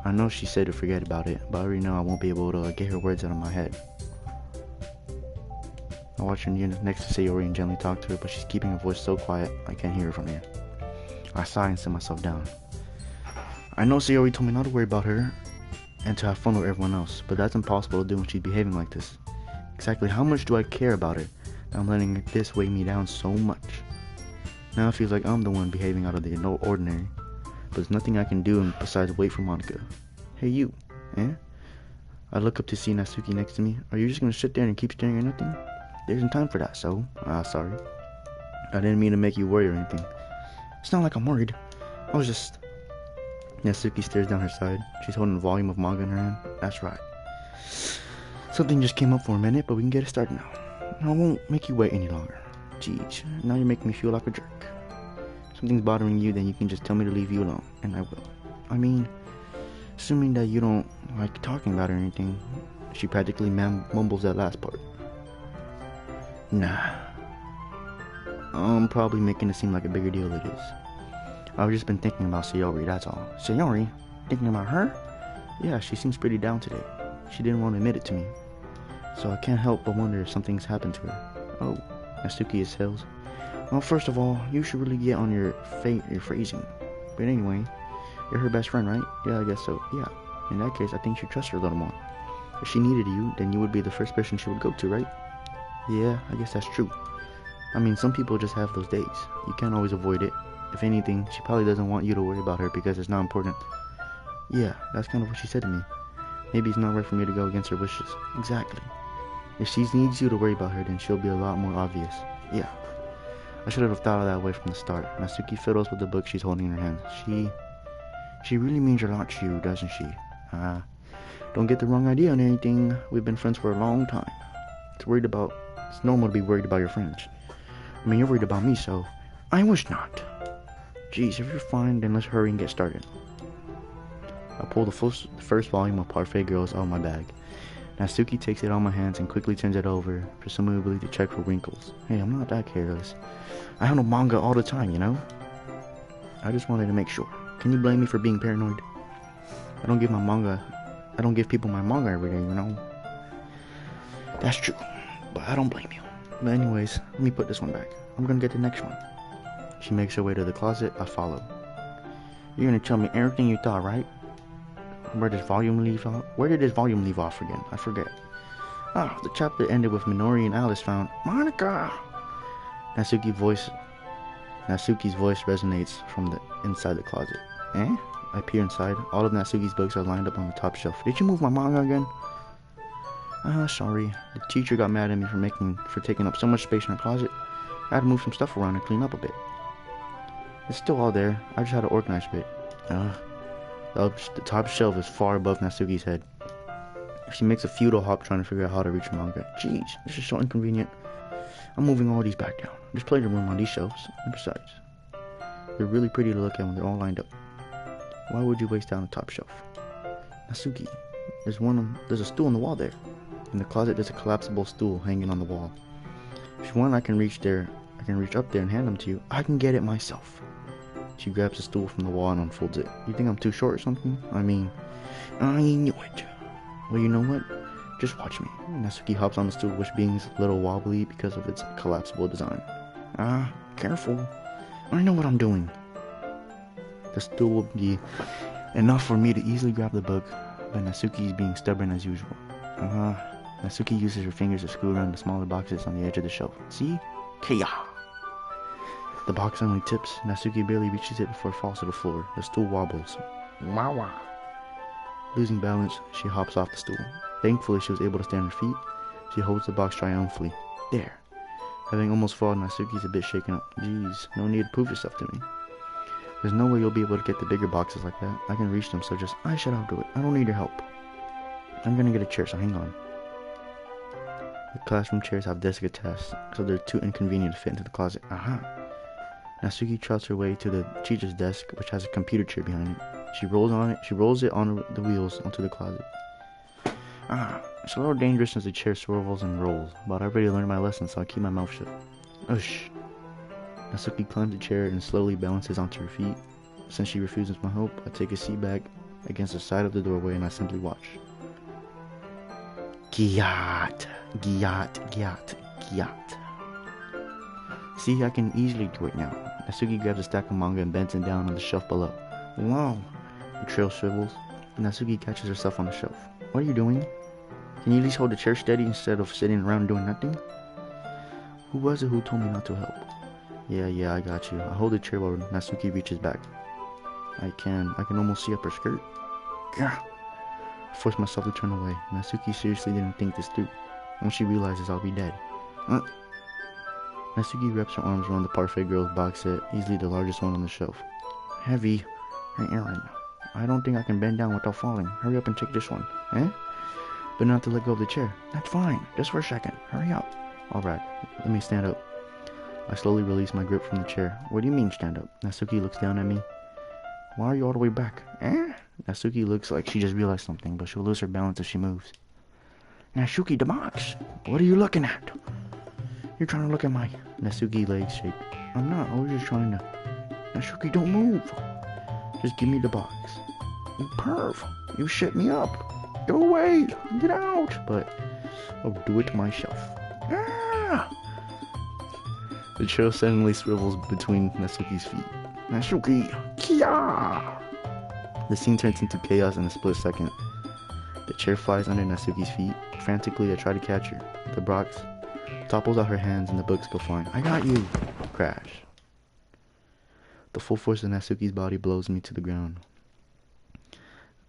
I know she said to forget about it, but I already know I won't be able to get her words out of my head. I watch her next to Sayori and gently talk to her, but she's keeping her voice so quiet I can't hear her from here. I sigh and sit myself down. I know Sayori told me not to worry about her and to have fun with everyone else, but that's impossible to do when she's behaving like this. Exactly how much do I care about her that I'm letting this weigh me down so much? Now it feels like I'm the one behaving out of the ordinary, but there's nothing I can do besides wait for Monica. Hey you, I look up to see Natsuki next to me. Are you just gonna sit there and keep staring at nothing? There isn't time for that, so, sorry. I didn't mean to make you worry or anything. It's not like I'm worried. I was just... Natsuki stares down her side. She's holding a volume of manga in her hand. That's right. Something just came up for a minute, but we can get it started now. I won't make you wait any longer. Jeez, now you're making me feel like a jerk. If something's bothering you, then you can just tell me to leave you alone, and I will. I mean, assuming that you don't like talking about it or anything. She practically mumbles that last part. Nah. I'm probably making it seem like a bigger deal than it is. I've just been thinking about Sayori, that's all. Sayori? Thinking about her? Yeah, she seems pretty down today. She didn't want to admit it to me. So I can't help but wonder if something's happened to her. Oh, Natsuki exhales. Well, first of all, you should really get on your phrasing. But anyway, you're her best friend, right? Yeah, I guess so. Yeah. In that case, I think you should trust her a little more. If she needed you, then you would be the first person she would go to, right? Yeah, I guess that's true. I mean, some people just have those days. You can't always avoid it. If anything, she probably doesn't want you to worry about her because it's not important. Yeah, that's kind of what she said to me. Maybe it's not right for me to go against her wishes. Exactly. If she needs you to worry about her, then she'll be a lot more obvious. Yeah. I should have thought of that way from the start. Natsuki fiddles with the book she's holding in her hand. She really means a lot to you, doesn't she? Don't get the wrong idea on anything. We've been friends for a long time. It's normal to be worried about your friends. I mean, you're worried about me, so... I wish not. Geez, if you're fine, then let's hurry and get started. I pull the first volume of Parfait Girls out of my bag. Natsuki takes it out of my hands and quickly turns it over, presumably to check for wrinkles. Hey, I'm not that careless. I handle manga all the time, you know? I just wanted to make sure. Can you blame me for being paranoid? I don't give people my manga every day, you know? That's true, but I don't blame you. But anyways, let me put this one back. I'm gonna get the next one. She makes her way to the closet. I follow. You're gonna tell me everything you thought, right? Where did this volume leave off again? I forget. The chapter ended with Minori and Alice found Monica. Natsuki's voice resonates from the inside the closet. I peer inside. All of Natsuki's books are lined up on the top shelf. Did you move my manga again? Sorry. The teacher got mad at me for taking up so much space in her closet. I had to move some stuff around and clean up a bit. It's still all there. I just had to organize a bit. The top shelf is far above Natsuki's head. She makes a futile hop trying to figure out how to reach the manga. Jeez, this is so inconvenient. I'm moving all these back down. There's plenty of room on these shelves. And besides, they're really pretty to look at when they're all lined up. Why would you waste down the top shelf? Natsuki, there's a stool on the wall there. In the closet, there's a collapsible stool hanging on the wall. If you want, I can reach up there and hand them to you. I can get it myself. She grabs the stool from the wall and unfolds it. You think I'm too short or something? I mean, I knew it. Well, you know what? Just watch me. Natsuki hops on the stool, which being a little wobbly because of its collapsible design. Careful. I know what I'm doing. The stool will be enough for me to easily grab the book, but Natsuki is being stubborn as usual. Natsuki uses her fingers to screw around the smaller boxes on the edge of the shelf. See? Kaya! The box suddenly tips. Natsuki barely reaches it before it falls to the floor. The stool wobbles. Wawa! Losing balance, she hops off the stool. Thankfully, she was able to stand on her feet. She holds the box triumphantly. There. Having almost fallen, Natsuki's a bit shaken up. Jeez, no need to prove yourself to me. There's no way you'll be able to get the bigger boxes like that. I can reach them, so I should outdo it. I don't need your help. I'm gonna get a chair, so hang on. The classroom chairs have desks attached, so they're too inconvenient to fit into the closet. Natsuki trots her way to the teacher's desk, which has a computer chair behind it. She rolls it on the wheels onto the closet. It's a little dangerous as the chair swivels and rolls, but I've already learned my lesson, so I keep my mouth shut. Ush. Natsuki climbs the chair and slowly balances onto her feet. Since she refuses my help, I take a seat back against the side of the doorway and I simply watch. Gyat, gyat, gyat, gyat. See, I can easily do it now. Natsuki grabs a stack of manga and bends it down on the shelf below. Wow. The trail swivels. Natsuki catches herself on the shelf. What are you doing? Can you at least hold the chair steady instead of sitting around doing nothing? Who was it who told me not to help? Yeah, I got you. I hold the chair while Natsuki reaches back. I can almost see up her skirt. Gah! I force myself to turn away. Natsuki seriously didn't think this through. Once she realizes I'll be dead. Natsuki wraps her arms around the Parfait Girl's box set, easily the largest one on the shelf. Heavy. Hey, Aaron. I don't think I can bend down without falling. Hurry up and take this one. Eh? But not to let go of the chair. That's fine. Just for a second. Hurry up. Alright. Let me stand up. I slowly release my grip from the chair. What do you mean, stand up? Natsuki looks down at me. Why are you all the way back? Eh? Natsuki looks like she just realized something, but she'll lose her balance if she moves. Natsuki, the box! What are you looking at? You're trying to look at my... Natsuki legs shake. I'm not. I was just trying to... Natsuki, don't move! Just give me the box. You perv! You shut me up! Go away! Get out! But I'll do it myself. Ah! The chair suddenly swivels between Natsuki's feet. Natsuki! Kia! The scene turns into chaos in a split second. The chair flies under Natsuki's feet. Frantically, I try to catch her. The box topples out her hands and the books go flying. I got you! Crash. The full force of Natsuki's body blows me to the ground.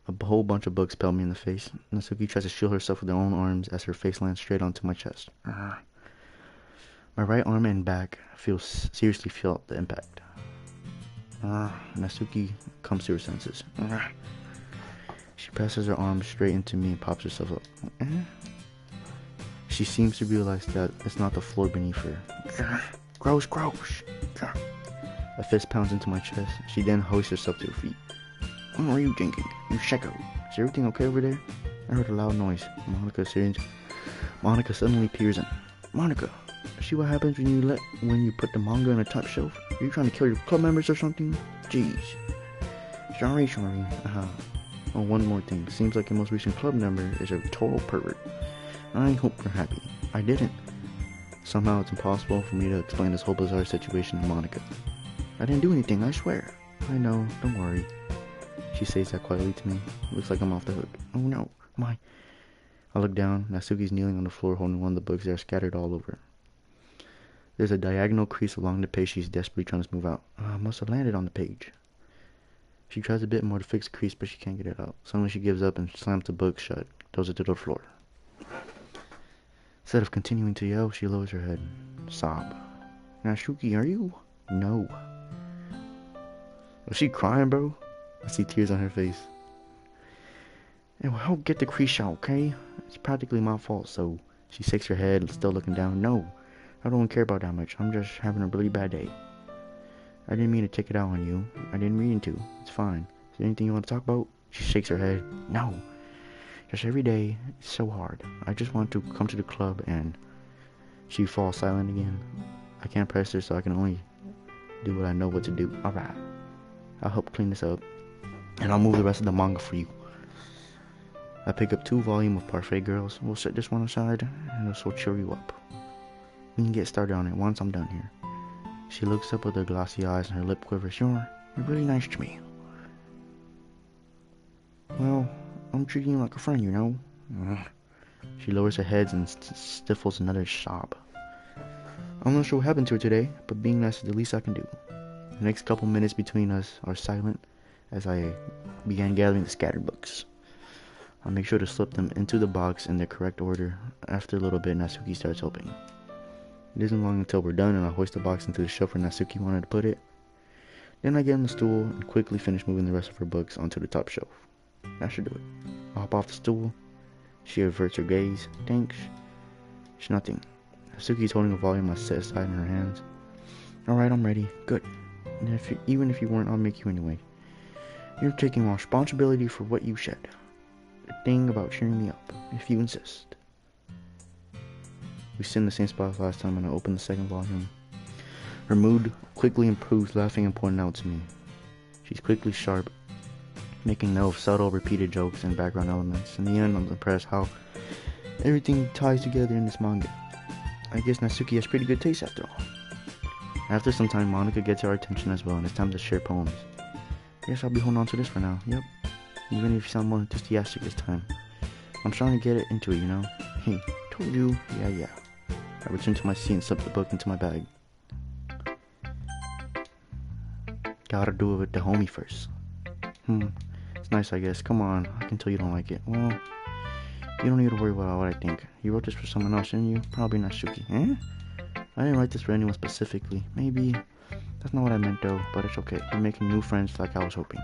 A whole bunch of books pelt me in the face. Natsuki tries to shield herself with her own arms as her face lands straight onto my chest. My right arm and back seriously felt the impact. Natsuki comes to her senses. She passes her arm straight into me and pops herself up. She seems to realize that it's not the floor beneath her. Gross. A fist pounds into my chest. She then hoists herself to her feet. What are you thinking? You sheko. Is everything okay over there? I heard a loud noise. Monica suddenly peers in. Monica, see what happens when you put the manga on the top shelf? Are you trying to kill your club members or something? Jeez. Sorry. Oh, one more thing. Seems like your most recent club member is a total pervert. I hope you're happy. I didn't. Somehow it's impossible for me to explain this whole bizarre situation to Monica. I didn't do anything, I swear. I know, don't worry. She says that quietly to me. Looks like I'm off the hook. Oh no, I look down. Natsuki's kneeling on the floor holding one of the books that are scattered all over. There's a diagonal crease along the page she's desperately trying to smooth out. Must have landed on the page. She tries a bit more to fix the crease, but she can't get it out. Suddenly she gives up and slams the book shut, throws it to the floor. Instead of continuing to yell, she lowers her head. Sob. Natsuki, are you? No. Was she crying, bro? I see tears on her face. Hey, well, help get the crease out, okay? It's practically my fault, so... She shakes her head, still looking down. No, I don't care about that much. I'm just having a really bad day. I didn't mean to take it out on you. I didn't mean to. It's fine. Is there anything you want to talk about? She shakes her head. No. Just every day, it's so hard. I just want to come to the club and... She falls silent again. I can't press her, so I can only do what I know what to do. Alright. I'll help clean this up. And I'll move the rest of the manga for you. I pick up 2 volumes of Parfait Girls. We'll set this one aside, and this will cheer you up. We can get started on it once I'm done here. She looks up with her glossy eyes and her lip quivers. You're really nice to me. Well, I'm treating you like a friend, you know? She lowers her head and stifles another sob. I'm not sure what happened to her today, but being nice is the least I can do. The next couple minutes between us are silent as I began gathering the scattered books. I'll make sure to slip them into the box in their correct order. After a little bit, Natsuki starts helping. It isn't long until we're done and I hoist the box into the shelf where Natsuki wanted to put it. Then I get on the stool and quickly finish moving the rest of her books onto the top shelf. That should do it. I hop off the stool. She averts her gaze. Thanks. It's nothing. Natsuki's holding a volume I set aside in her hands. Alright, I'm ready. Good. And even if you weren't, I'll make you anyway. You're taking responsibility for what you said. The thing about cheering me up, if you insist. We sit in the same spot as last time and I open the second volume. Her mood quickly improves, laughing and pointing out to me. She's quickly sharp, making no subtle repeated jokes and background elements. In the end, I'm impressed how everything ties together in this manga. I guess Natsuki has pretty good taste after all. After some time, Monica gets our attention as well, and it's time to share poems. Guess I'll be holding on to this for now, yep. Even if you sound more enthusiastic this time. I'm trying to get it into it, you know? Hey, told you. Yeah. I return to my seat and slip the book into my bag. Gotta do it with the homie first. It's nice, I guess. Come on, I can tell you don't like it. Well, you don't need to worry about what I think. You wrote this for someone else, didn't you? Probably Natsuki. I didn't write this for anyone specifically. Maybe. That's not what I meant though, but it's okay. You're making new friends like I was hoping.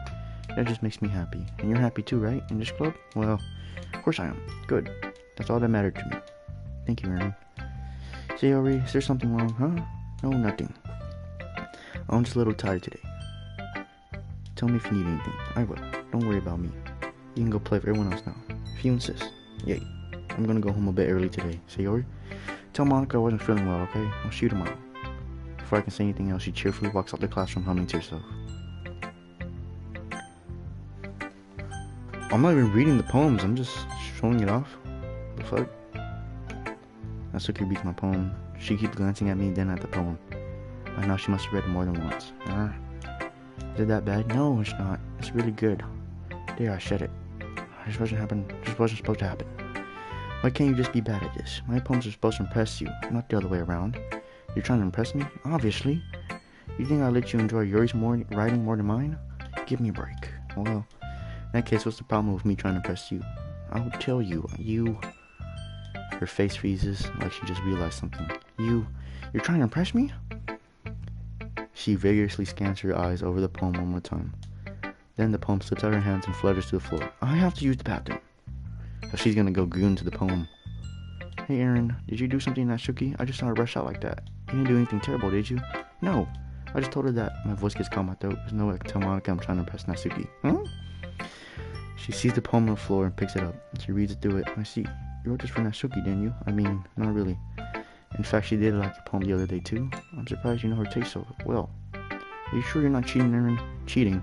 That just makes me happy. And you're happy too, right? In this club? Well, of course I am. Good. That's all that mattered to me. Thank you, Aaron. Sayori, is there something wrong, huh? No, nothing. I'm just a little tired today. Tell me if you need anything. I will. Don't worry about me. You can go play with everyone else now. If you insist. Yay. I'm gonna go home a bit early today. Sayori, tell Monica I wasn't feeling well, okay? I'll see you tomorrow. Before I can say anything else, she cheerfully walks out the classroom humming to herself. I'm not even reading the poems, I'm just showing it off. The fuck? Natsuki reads my poem. She keeps glancing at me, then at the poem. By now she must have read it more than once. Is it that bad? No, it's not. It's really good. There, I said it. This wasn't supposed to happen. Why can't you just be bad at this? My poems are supposed to impress you, not the other way around. You're trying to impress me? Obviously. You think I'll let you enjoy yours writing more than mine? Give me a break. Well, in that case, what's the problem with me trying to impress you? I'll tell you. Her face freezes like she just realized something. You're trying to impress me? She vigorously scans her eyes over the poem one more time. Then the poem slips out of her hands and flutters to the floor. I have to use the bathroom. So she's gonna go goon to the poem. Hey Aaron, did you do something to Natsuki? I just saw her rush out like that. You didn't do anything terrible, did you? No. I just told her that. My voice gets caught in my throat. There's no way I can tell Monica I'm trying to impress Natsuki. Huh? She sees the poem on the floor and picks it up. She reads it through it. I see. You wrote this for Natsuki, didn't you? I mean, not really. In fact, she did like your poem the other day too. I'm surprised you know her taste so well. Are you sure you're not cheating, Aaron? Cheating?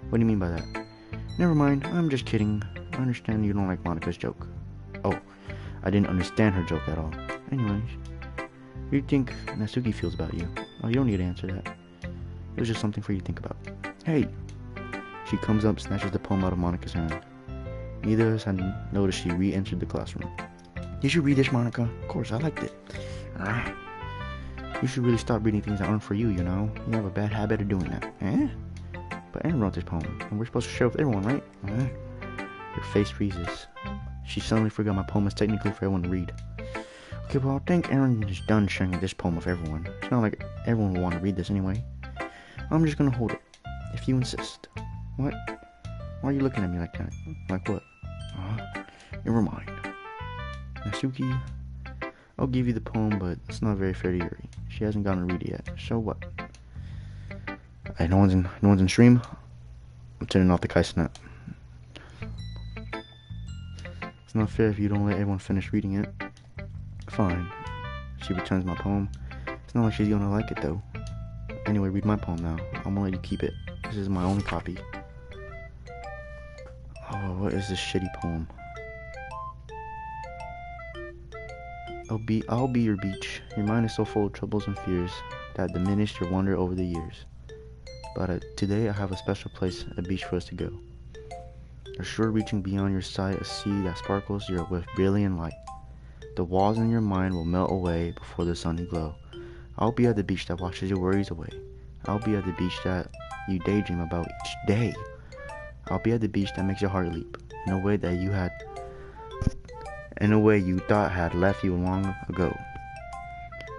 What do you mean by that? Never mind, I'm just kidding. I understand you don't like Monica's joke. Oh, I didn't understand her joke at all. Anyways, what do you think Natsuki feels about you? Oh, you don't need to answer that. It was just something for you to think about. Hey! She comes up, snatches the poem out of Monica's hand. Neither of us had noticed she re-entered the classroom. Did you read this, Monica? Of course, I liked it. You should really stop reading things that aren't for you, you know? You have a bad habit of doing that. But Aaron wrote this poem, and we're supposed to share it with everyone, right? Her face freezes. She suddenly forgot my poem is technically for everyone to read. Okay, well, I think Aaron is done sharing this poem with everyone. It's not like everyone will want to read this anyway. I'm just gonna hold it, if you insist. What? Why are you looking at me like that? Like what? Never mind. Nasuki, I'll give you the poem, but it's not very fair to Yuri. She hasn't gotten to read it yet. So what? Hey, no one's in stream? I'm turning off the Kai Snap. It's not fair if you don't let everyone finish reading it. Fine. She returns my poem. It's not like she's gonna like it though. Anyway, read my poem now. I'm gonna let you keep it. This is my only copy. Oh, what is this shitty poem? I'll be your beach. Your mind is so full of troubles and fears that diminished your wonder over the years. But today I have a special place, a beach for us to go. A shore reaching beyond your sight, a sea that sparkles with brilliant light. The walls in your mind will melt away before the sunny glow. I'll be at the beach that washes your worries away. I'll be at the beach that you daydream about each day. I'll be at the beach that makes your heart leap in a way you thought had left you long ago.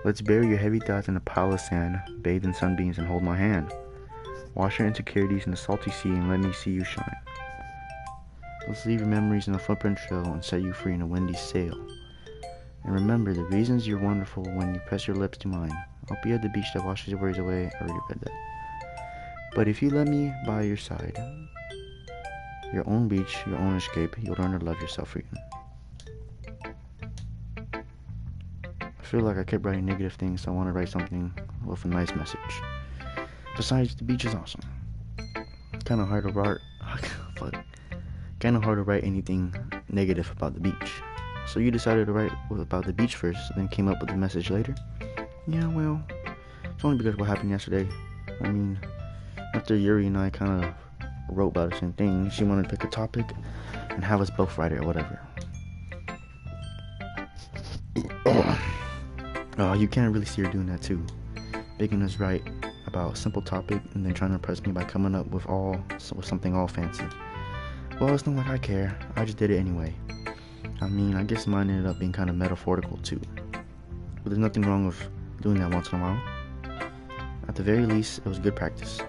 Let's bury your heavy thoughts in a pile of sand, bathe in sunbeams and hold my hand. Wash your insecurities in the salty sea and let me see you shine. Let's leave your memories in a footprint trail and set you free in a windy sail. And remember the reasons you're wonderful when you press your lips to mine. I'll be at the beach that washes your worries away. I already read that. But if you let me by your side, your own beach, your own escape, you'll learn to love yourself again. I feel like I kept writing negative things, so I want to write something with a nice message. Besides, the beach is awesome. Kinda hard to write anything negative about the beach. So you decided to write about the beach first, then came up with the message later? Yeah, well, it's only because of what happened yesterday. I mean, after Yuri and I kind of wrote about the same thing, she wanted to pick a topic and have us both write it or whatever. You can't really see her doing that too. Making us write about a simple topic and then trying to impress me by coming up with something all fancy. Well, it's not like I care. I just did it anyway. I mean, I guess mine ended up being kind of metaphorical too. But there's nothing wrong with doing that once in a while. At the very least, it was good practice.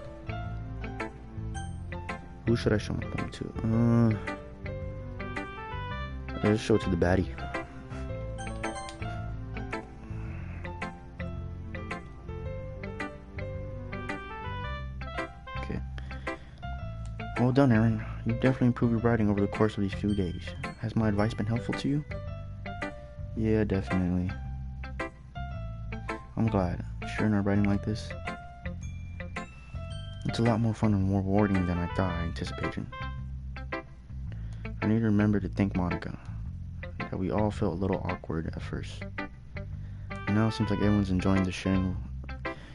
Who should I show my poem to? Let's show it to the baddie. Okay. Well done, Aaron. You've definitely improved your writing over the course of these few days. Has my advice been helpful to you? Yeah, definitely. I'm glad. Sure, not writing like this? It's a lot more fun and more rewarding than I thought I anticipated. I need to remember to thank Monica. That we all felt a little awkward at first. And now it seems like everyone's enjoying the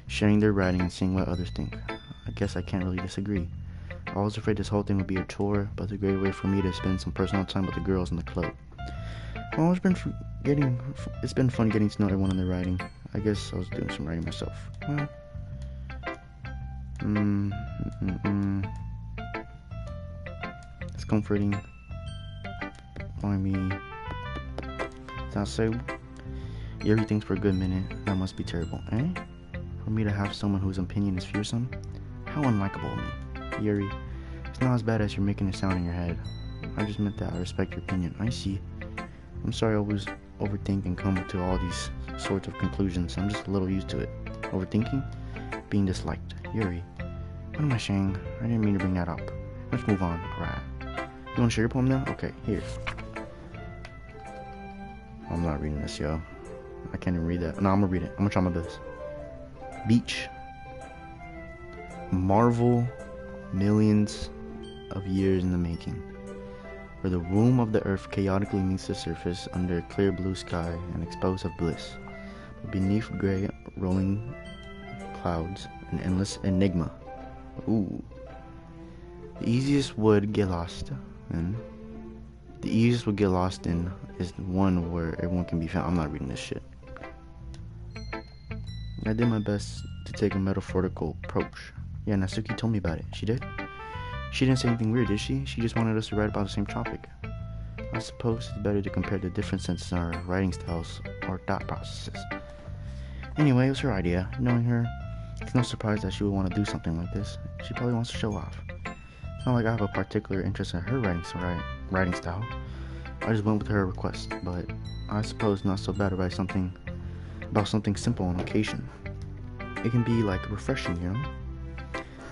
sharing their writing and seeing what others think. I guess I can't really disagree. I was afraid this whole thing would be a chore, but it's a great way for me to spend some personal time with the girls in the club. Well, it's been fun getting to know everyone in their writing. I guess I was doing some writing myself. Well, it's comforting. I mean, that's so. Yuri thinks for a good minute. That must be terrible, eh? For me to have someone whose opinion is fearsome? How unlikable of me. Yuri, it's not as bad as you're making it sound in your head. I just meant that I respect your opinion. I see. I'm sorry I always overthink and come to all these sorts of conclusions. I'm just a little used to it. Overthinking? Being disliked. Yuri, what am I saying? I didn't mean to bring that up. Let's move on. Alright. You want to share your poem now? Okay, here. I'm not reading this, yo. I can't even read that. No, I'm gonna read it. I'm gonna try my best. Beach. Marvel millions of years in the making, where the womb of the earth chaotically meets the surface under a clear blue sky and exposed of bliss, but beneath gray rolling clouds, an endless enigma. Ooh. The easiest would get lost in is one where everyone can be found. I'm not reading this shit. I did my best to take a metaphorical approach. Yeah, Nasuki told me about it. She did? She didn't say anything weird, did she? She just wanted us to write about the same topic. I suppose it's better to compare the differences in our writing styles or thought processes. Anyway, it was her idea. Knowing her, it's no surprise that she would want to do something like this. She probably wants to show off. It's not like I have a particular interest in her writing style. I just went with her request, but I suppose not so bad to write something simple on occasion. It can be like refreshing, you know?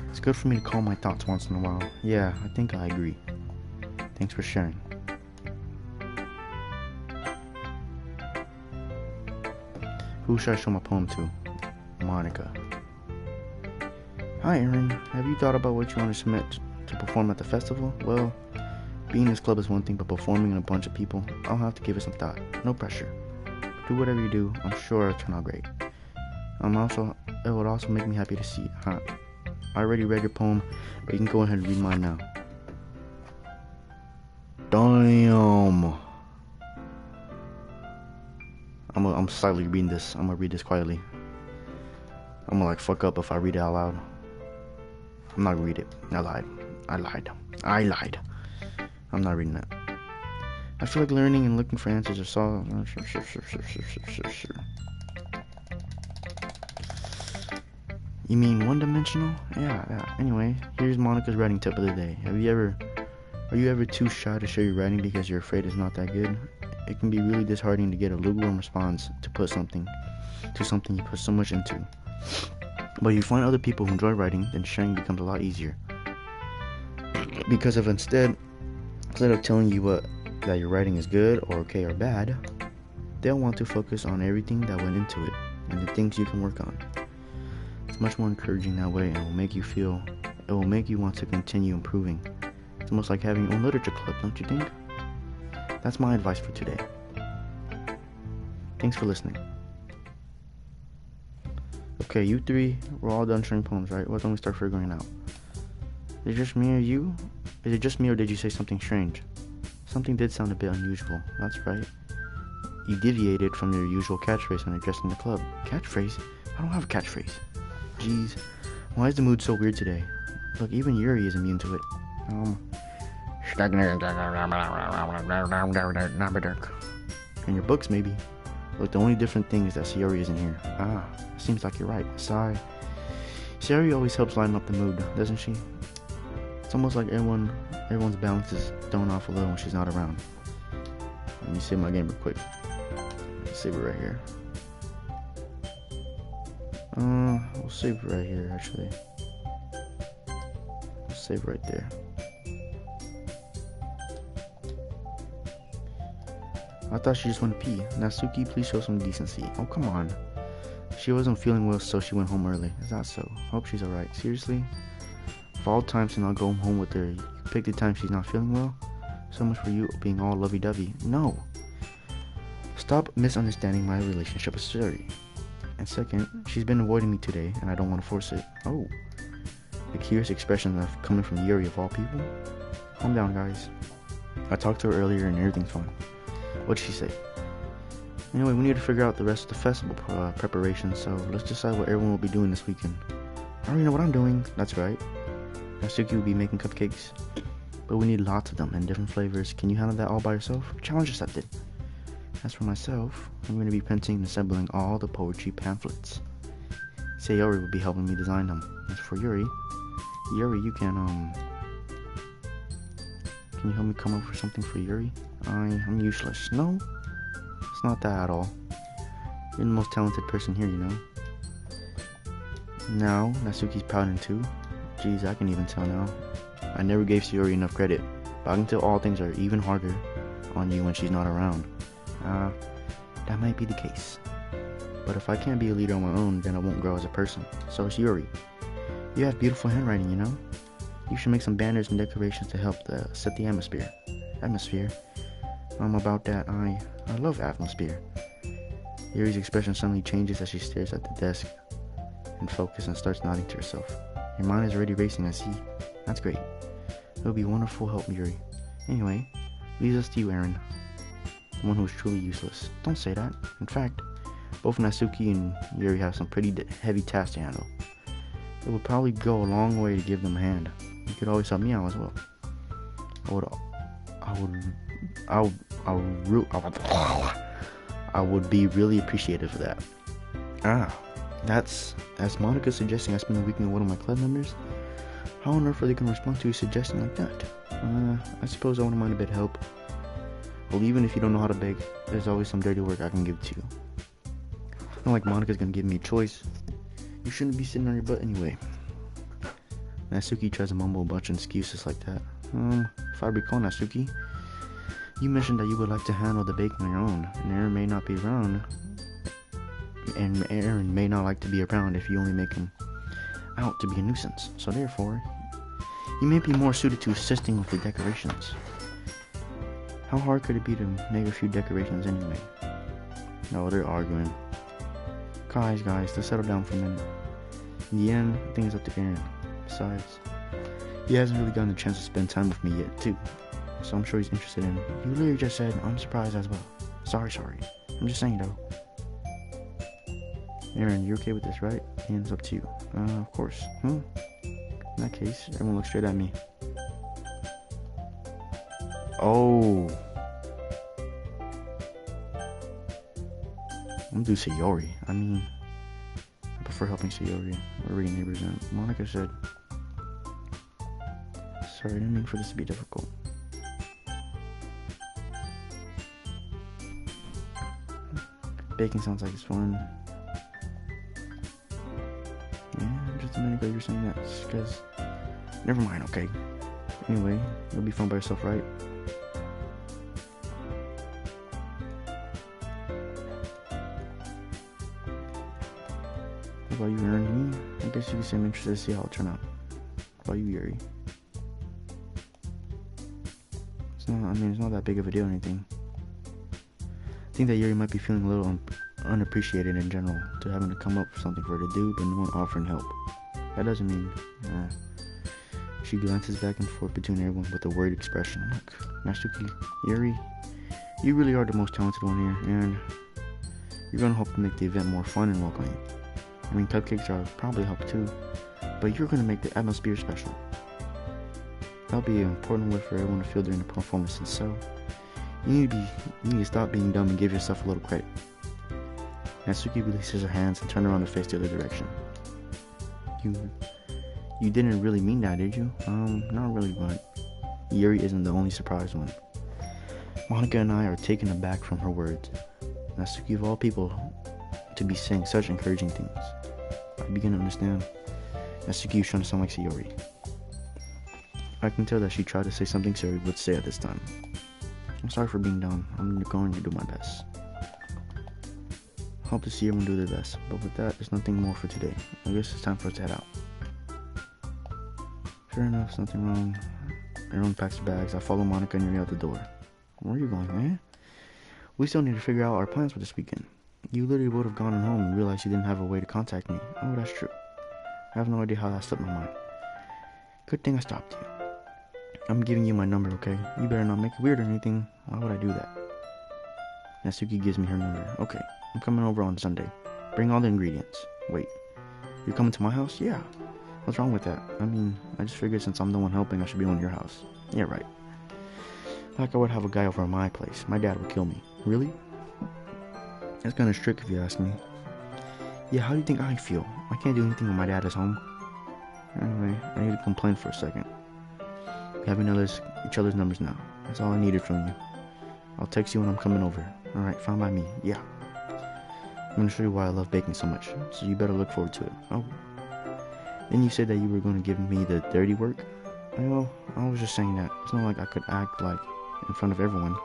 It's good for me to calm my thoughts once in a while. Yeah, I think I agree. Thanks for sharing. Who should I show my poem to? Monica. Hi Aaron, have you thought about what you want to submit to perform at the festival? Well, being in this club is one thing, but performing in a bunch of people, I'll have to give it some thought. No pressure. Do whatever you do, I'm sure it'll turn out great. It would also make me happy to see. I already read your poem, but you can go ahead and read mine now. Damn. I'm slightly reading this. I'm gonna read this quietly. I'm gonna fuck up if I read it out loud. I'm not gonna read it. I lied. I'm not reading that. I feel like learning and looking for answers are so. Sure. You mean one-dimensional? Yeah. Anyway, here's Monica's writing tip of the day. Are you ever too shy to share your writing because you're afraid it's not that good? It can be really disheartening to get a lukewarm response to something you put so much into. But if you find other people who enjoy writing, then sharing becomes a lot easier. Because instead of telling you that your writing is good or okay or bad, they'll want to focus on everything that went into it and the things you can work on. It's much more encouraging that way, and it will make you want to continue improving. It's almost like having your own literature club, don't you think? That's my advice for today. Thanks for listening. Okay, you three, we're all done sharing poems, right? Why don't we start figuring out? Is it just me or you? Is it just me or did you say something strange? Something did sound a bit unusual. That's right. You deviated from your usual catchphrase when addressing the club. Catchphrase? I don't have a catchphrase. Jeez, why is the mood so weird today? Look, even Yuri is immune to it. In your books, maybe. Look, the only different thing is that Sayori isn't here. Seems like you're right. Sigh. Sayori always helps lighten up the mood, doesn't she? It's almost like everyone's balance is thrown off a little when she's not around. Let me save my game real quick. Save it right here. We'll save it right here, actually. We'll save it right there. I thought she just went to pee. Natsuki, please show some decency. Oh, come on. She wasn't feeling well, so she went home early. Is that so? Hope she's alright. Seriously? Of all times to not go home with her, you pick the time she's not feeling well? So much for you being all lovey-dovey. No! Stop misunderstanding my relationship with Sayori. And second, she's been avoiding me today, and I don't want to force it. Oh. The curious expression of coming from Yuri of all people? Calm down, guys. I talked to her earlier and everything's fine. What'd she say? Anyway, we need to figure out the rest of the festival preparations, so let's decide what everyone will be doing this weekend. I already know what I'm doing. That's right. Natsuki will be making cupcakes, but we need lots of them and different flavors. Can you handle that all by yourself? Challenge accepted. As for myself, I'm going to be printing and assembling all the poetry pamphlets. Sayori will be helping me design them. As for Yuri, you can you help me come up with something for Yuri? I'm useless. No, it's not that at all. You're the most talented person here, you know. Now, Natsuki's pouting too. Jeez, I can even tell now. I never gave Sayori enough credit, but I can tell all things are even harder on you when she's not around. That might be the case. But if I can't be a leader on my own, then I won't grow as a person. So it's Yuri. You have beautiful handwriting, you know? You should make some banners and decorations to help set the atmosphere. About that, I love atmosphere. Yuri's expression suddenly changes as she stares at the desk and focuses and starts nodding to herself. Your mind is already racing, I see. That's great. It'll be wonderful help, Yuri. Anyway, leads us to you, Aaron. The one who is truly useless. Don't say that. In fact, both Natsuki and Yuri have some pretty heavy tasks to handle. It would probably go a long way to give them a hand. You could always help me out as well. I would be really appreciative of that. That's Monica suggesting I spend the weekend with one of my club members. How on earth are they going to respond to a suggestion like that? I suppose I wouldn't mind a bit of help. Well, even if you don't know how to bake, there's always some dirty work I can give to you. Not like Monica's going to give me a choice. You shouldn't be sitting on your butt anyway. Natsuki tries to mumble a bunch of excuses like that. If I recall, Natsuki, you mentioned that you would like to handle the baking on your own, and Aaron may not be around. And Aaron may not like to be around if you only make him out to be a nuisance. So therefore, you may be more suited to assisting with the decorations. How hard could it be to make a few decorations anyway? No, they're arguing. Guys, let's settle down for a minute. In the end, I think it's up to Aaron. Besides, he hasn't really gotten a chance to spend time with me yet, too. So I'm sure he's interested in. You literally just said, I'm surprised as well. Sorry. I'm just saying, though. Aaron, you okay with this, right? And it's up to you. Of course. In that case, everyone looks straight at me. Oh. I'm gonna do Sayori. I mean, I prefer helping Sayori. We're already neighbors now. Monica said, sorry, I didn't mean for this to be difficult. Baking sounds like it's fun. Yeah, just a minute ago you were saying that because... Never mind, okay. Anyway, you'll be fun by yourself, right? How about you, Ernie? I guess you could say I'm interested to see how it'll turn out. How about you, Yuri? It's not that big of a deal or anything. I think that Yuri might be feeling a little unappreciated in general, to having to come up with something for her to do, but no one offering help. That doesn't mean... She glances back and forth between everyone with a worried expression. Look, Natsuki, Yuri, you really are the most talented one here, and you're gonna help to make the event more fun and welcoming. I mean, cupcakes are probably help too, but you're gonna make the atmosphere special. That'll be an important way for everyone to feel during the performances, so you need to stop being dumb and give yourself a little credit. Natsuki releases her hands and turns around to face the other direction. You didn't really mean that, did you? Not really, but Yuri isn't the only surprised one. Monica and I are taken aback from her words. Natsuki, of all people, to be saying such encouraging things. I begin to understand. Natsuki is trying to sound like Sayori. I can tell that she tried to say something Sayori would say at this time. I'm sorry for being dumb. I'm going to do my best. Hope to see everyone do their best. But with that, there's nothing more for today. I guess it's time for us to head out. Fair enough, nothing wrong. Everyone packs their bags. I follow Monica and Yuri out the door. Where are you going, man? We still need to figure out our plans for this weekend. You literally would have gone home and realized you didn't have a way to contact me. Oh, that's true. I have no idea how that slipped my mind. Good thing I stopped you. I'm giving you my number, okay? You better not make it weird or anything. Why would I do that? Natsuki gives me her number. Okay, I'm coming over on Sunday. Bring all the ingredients. Wait, you're coming to my house? Yeah. What's wrong with that? I mean, I just figured since I'm the one helping, I should be on your house. Yeah, right. Like I would have a guy over at my place. My dad would kill me. Really? That's kind of strict if you ask me. Yeah, how do you think I feel? I can't do anything when my dad is home. Anyway, I need to complain for a second. We have each other's numbers now. That's all I needed from you. I'll text you when I'm coming over. Alright, fine by me. Yeah. I'm gonna show you why I love baking so much, so you better look forward to it. Oh. Then you said that you were going to give me the dirty work? Well, I was just saying that. It's not like I could act like, in front of everyone,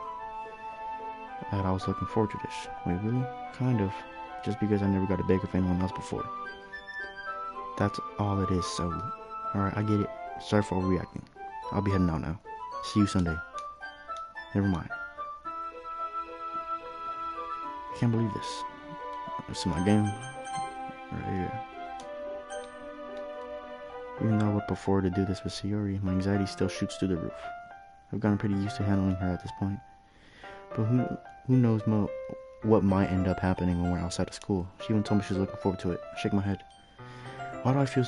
that I was looking forward to this. Wait, really? Kind of. Just because I never got to bake with anyone else before. That's all it is, so... Alright, I get it. Sorry for overreacting. I'll be heading out now. See you Sunday. Never mind. I can't believe this. This is my game. Right here. Even though I would prefer to do this with Sayori, my anxiety still shoots through the roof. I've gotten pretty used to handling her at this point. But who knows what might end up happening when we're outside of school. She even told me she was looking forward to it. I shake my head. Why do I feel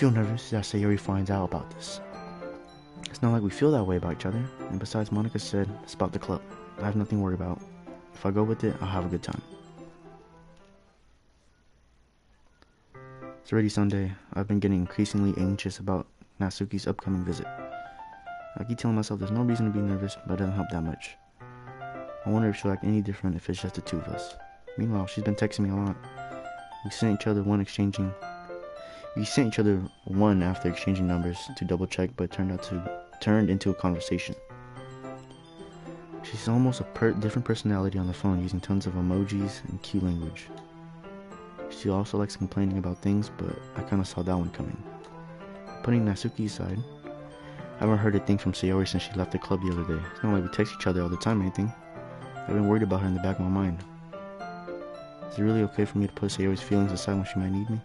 nervous that Sayori finds out about this? It's not like we feel that way about each other. And besides, Monica said it's about the club. I have nothing to worry about. If I go with it, I'll have a good time. It's already Sunday. I've been getting increasingly anxious about Natsuki's upcoming visit. I keep telling myself there's no reason to be nervous, but it doesn't help that much. I wonder if she'll act any different if it's just the two of us. Meanwhile, she's been texting me a lot. We sent each other one after exchanging numbers to double check, but turned into a conversation. She's almost a different personality on the phone, using tons of emojis and cue language. She also likes complaining about things, but I kind of saw that one coming. Putting Natsuki aside, I haven't heard a thing from Sayori since she left the club the other day. It's not like we text each other all the time or anything. I've been worried about her in the back of my mind. Is it really okay for me to put Sayori's feelings aside when she might need me?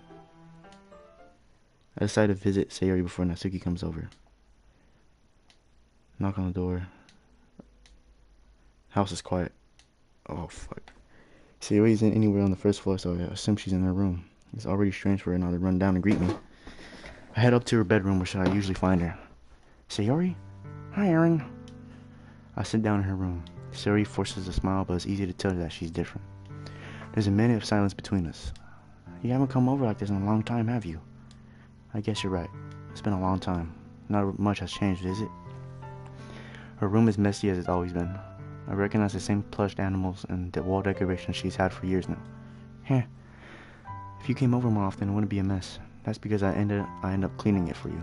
I decided to visit Sayori before Natsuki comes over. Knock on the door. House is quiet. Oh, fuck. Sayori isn't anywhere on the first floor, so I assume she's in her room. It's already strange for her now to run down and greet me. I head up to her bedroom where I usually find her. Sayori? Hi, Aaron. I sit down in her room. Sayori forces a smile, but it's easy to tell that she's different. There's a minute of silence between us. You haven't come over like this in a long time, have you? I guess you're right. It's been a long time. Not much has changed, is it? Her room is messy as it's always been. I recognize the same plush animals and the wall decorations she's had for years now. Heh. If you came over more often, it wouldn't be a mess. That's because I end up cleaning it for you.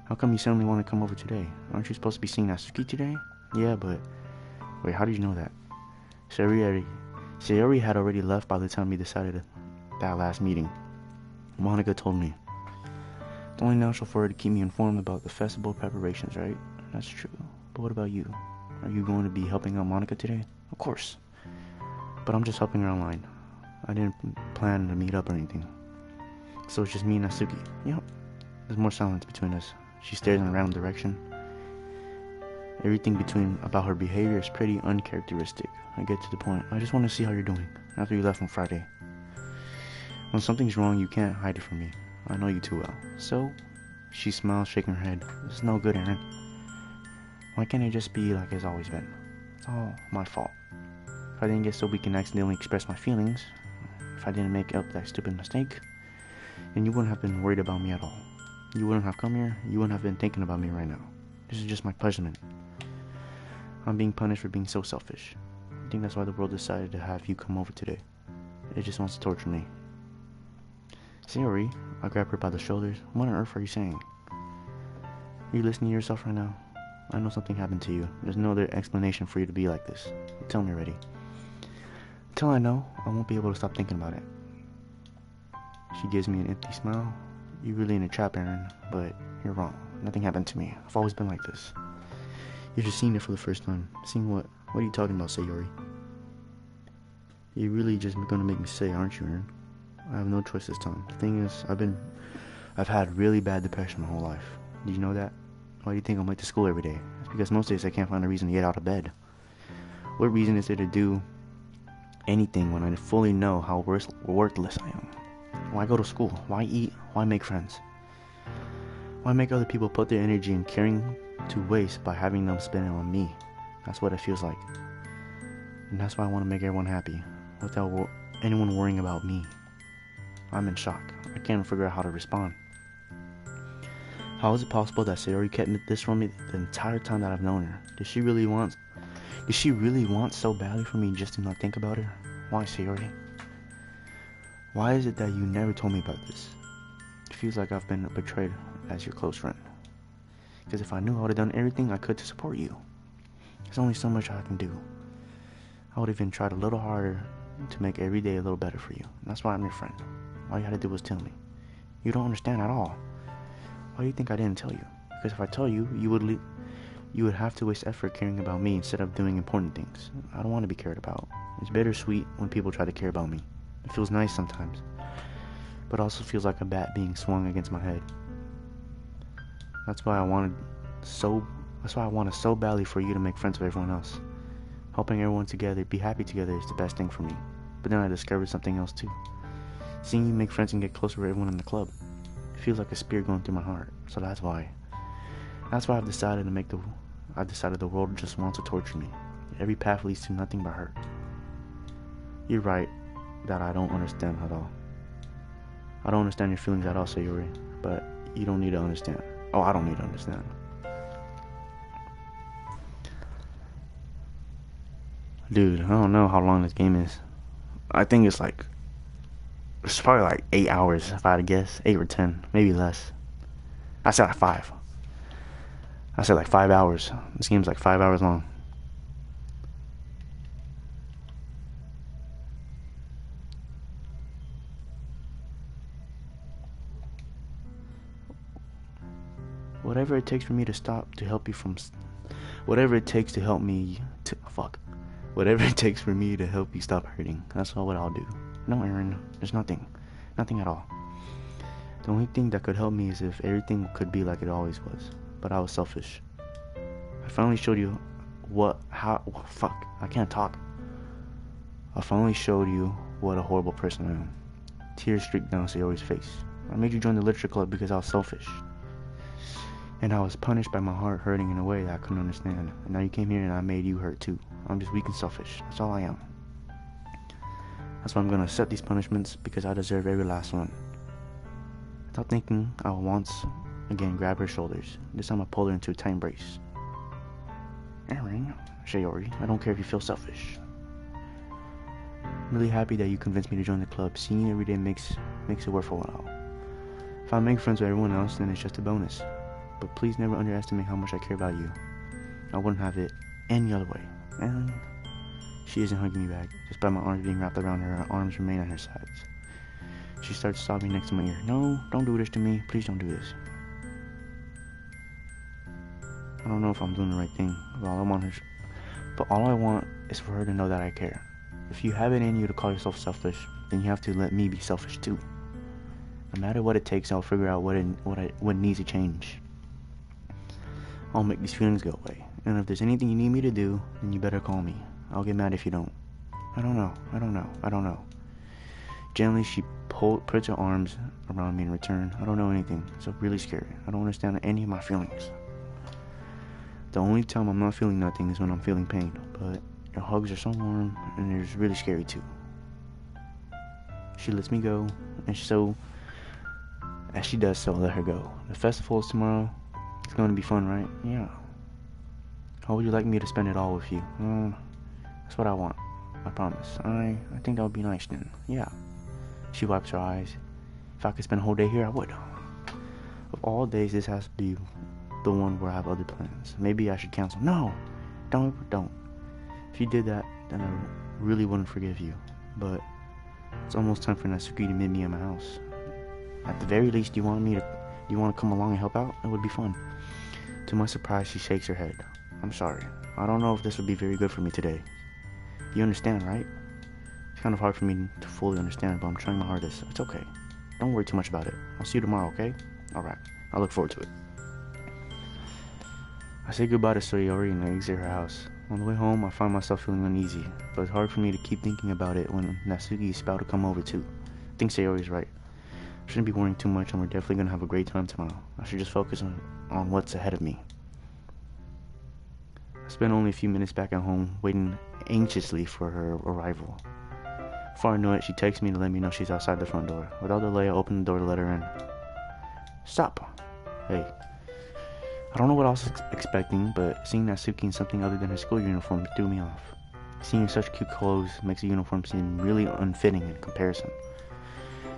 How come you suddenly want to come over today? Aren't you supposed to be seeing Natsuki today? Yeah, but... Wait, how did you know that? Sayori had already left by the time we decided that last meeting. Monica told me. It's only natural for her to keep me informed about the festival preparations, right? That's true. But what about you? Are you going to be helping out Monica today? Of course. But I'm just helping her online. I didn't plan to meet up or anything. So it's just me and Natsuki. Yep. There's more silence between us. She stares in a random direction. Everything about her behavior is pretty uncharacteristic. I get to the point. I just want to see how you're doing after you left on Friday. When something's wrong, you can't hide it from me. I know you too well. So, she smiles, shaking her head. It's no good, Aaron. Why can't it just be like it's always been? It's all my fault. If I didn't get so weak and accidentally express my feelings, if I didn't make up that stupid mistake, then you wouldn't have been worried about me at all. You wouldn't have come here, you wouldn't have been thinking about me right now. This is just my punishment. I'm being punished for being so selfish. I think that's why the world decided to have you come over today. It just wants to torture me. Sayori, I grab her by the shoulders. What on earth are you saying? Are you listening to yourself right now? I know something happened to you. There's no other explanation for you to be like this. Tell me already. Until I know, I won't be able to stop thinking about it. She gives me an empty smile. You're really in a trap, Aaron, but you're wrong. Nothing happened to me. I've always been like this. You're just seeing it for the first time. Seeing what? What are you talking about, Sayori? You're really just gonna make me say, aren't you, Aaron? I have no choice this time. The thing is, I've had really bad depression my whole life. Did you know that? Why do you think I'm late to school every day? It's because most days I can't find a reason to get out of bed. What reason is there to do anything when I fully know how worthless I am? Why go to school? Why eat? Why make friends? Why make other people put their energy and caring to waste by having them spend it on me? That's what it feels like. And that's why I want to make everyone happy, without anyone worrying about me. I'm in shock. I can't figure out how to respond. How is it possible that Sayori kept this from me the entire time that I've known her? Did she really want so badly for me just to not think about her? Why, Sayori? Why is it that you never told me about this? It feels like I've been betrayed as your close friend. Because if I knew, I would have done everything I could to support you. There's only so much I can do. I would have even tried a little harder to make every day a little better for you. And that's why I'm your friend. All you had to do was tell me. You don't understand at all. Why do you think I didn't tell you? Because if I tell you, you would have to waste effort caring about me instead of doing important things. I don't want to be cared about. It's bittersweet when people try to care about me. It feels nice sometimes, but also feels like a bat being swung against my head. That's why I wanted so badly for you to make friends with everyone else. Helping everyone together, be happy together is the best thing for me. But then I discovered something else too. Seeing you make friends and get closer with everyone in the club. It feels like a spear going through my heart. So that's why. That's why I've decided the world just wants to torture me. Every path leads to nothing but hurt. You're right that I don't understand at all. I don't understand your feelings at all, Sayori, but you don't need to understand. Oh, I don't need to understand. Dude, I don't know how long this game is. I think it's probably like 8 hours if I had to guess. 8 or 10, maybe less. I said like 5. I said like 5 hours. This game's like 5 hours long. Whatever it takes for me to stop, to help you from... Whatever it takes to help me to... Fuck. Whatever it takes for me to help you stop hurting. That's all what I'll do. No, Aaron. There's nothing. Nothing at all. The only thing that could help me is if everything could be like it always was. But I was selfish. I finally showed you fuck. I can't talk. I finally showed you what a horrible person I am. Tears streaked down Sayori's face. I made you join the literature club because I was selfish. And I was punished by my heart hurting in a way that I couldn't understand. And now you came here and I made you hurt too. I'm just weak and selfish. That's all I am. That's why I'm gonna accept these punishments because I deserve every last one. Without thinking, I will once again grab her shoulders. This time I pulled her into a tight embrace. Aaron, Sayori, I don't care if you feel selfish. I'm really happy that you convinced me to join the club. Seeing you every day makes it worth a while. If I make friends with everyone else, then it's just a bonus. But please never underestimate how much I care about you. I wouldn't have it any other way. And she isn't hugging me back. Despite my arms being wrapped around her, her arms remain on her sides. She starts sobbing next to my ear. No, don't do this to me. Please don't do this. I don't know if I'm doing the right thing. But all I want is for her to know that I care. If you have it in you to call yourself selfish, then you have to let me be selfish too. No matter what it takes, I'll figure out what needs to change. I'll make these feelings go away. And if there's anything you need me to do, then you better call me. I'll get mad if you don't. I don't know. Gently, she puts her arms around me in return. I don't know anything. It's really scary. I don't understand any of my feelings. The only time I'm not feeling nothing is when I'm feeling pain. But your hugs are so warm, and it's really scary too. She lets me go, and so, as she does so, I let her go. The festival is tomorrow. It's going to be fun, right? Yeah. How would you like me to spend it all with you? That's what I want. I promise. I think that would be nice then. Yeah. She wipes her eyes. If I could spend a whole day here, I would. Of all days, this has to be the one where I have other plans. Maybe I should cancel. No! Don't. If you did that, then I really wouldn't forgive you. But it's almost time for Natsuki to meet me at my house. At the very least, do you want to come along and help out? It would be fun. To my surprise, she shakes her head. I'm sorry. I don't know if this would be very good for me today. You understand, right? It's kind of hard for me to fully understand, but I'm trying my hardest. It's okay. Don't worry too much about it. I'll see you tomorrow, okay? Alright. I look forward to it. I say goodbye to Sayori and I exit her house. On the way home, I find myself feeling uneasy, but it's hard for me to keep thinking about it when Natsuki is about to come over too. I think Sayori's right. I shouldn't be worrying too much, and we're definitely going to have a great time tomorrow. I should just focus on what's ahead of me. I spent only a few minutes back at home, waiting anxiously for her arrival. Before I know it, she texts me to let me know she's outside the front door. Without delay, I open the door to let her in. Stop! Hey. I don't know what I was expecting, but seeing Natsuki in something other than her school uniform threw me off. Seeing her such cute clothes makes the uniform seem really unfitting in comparison.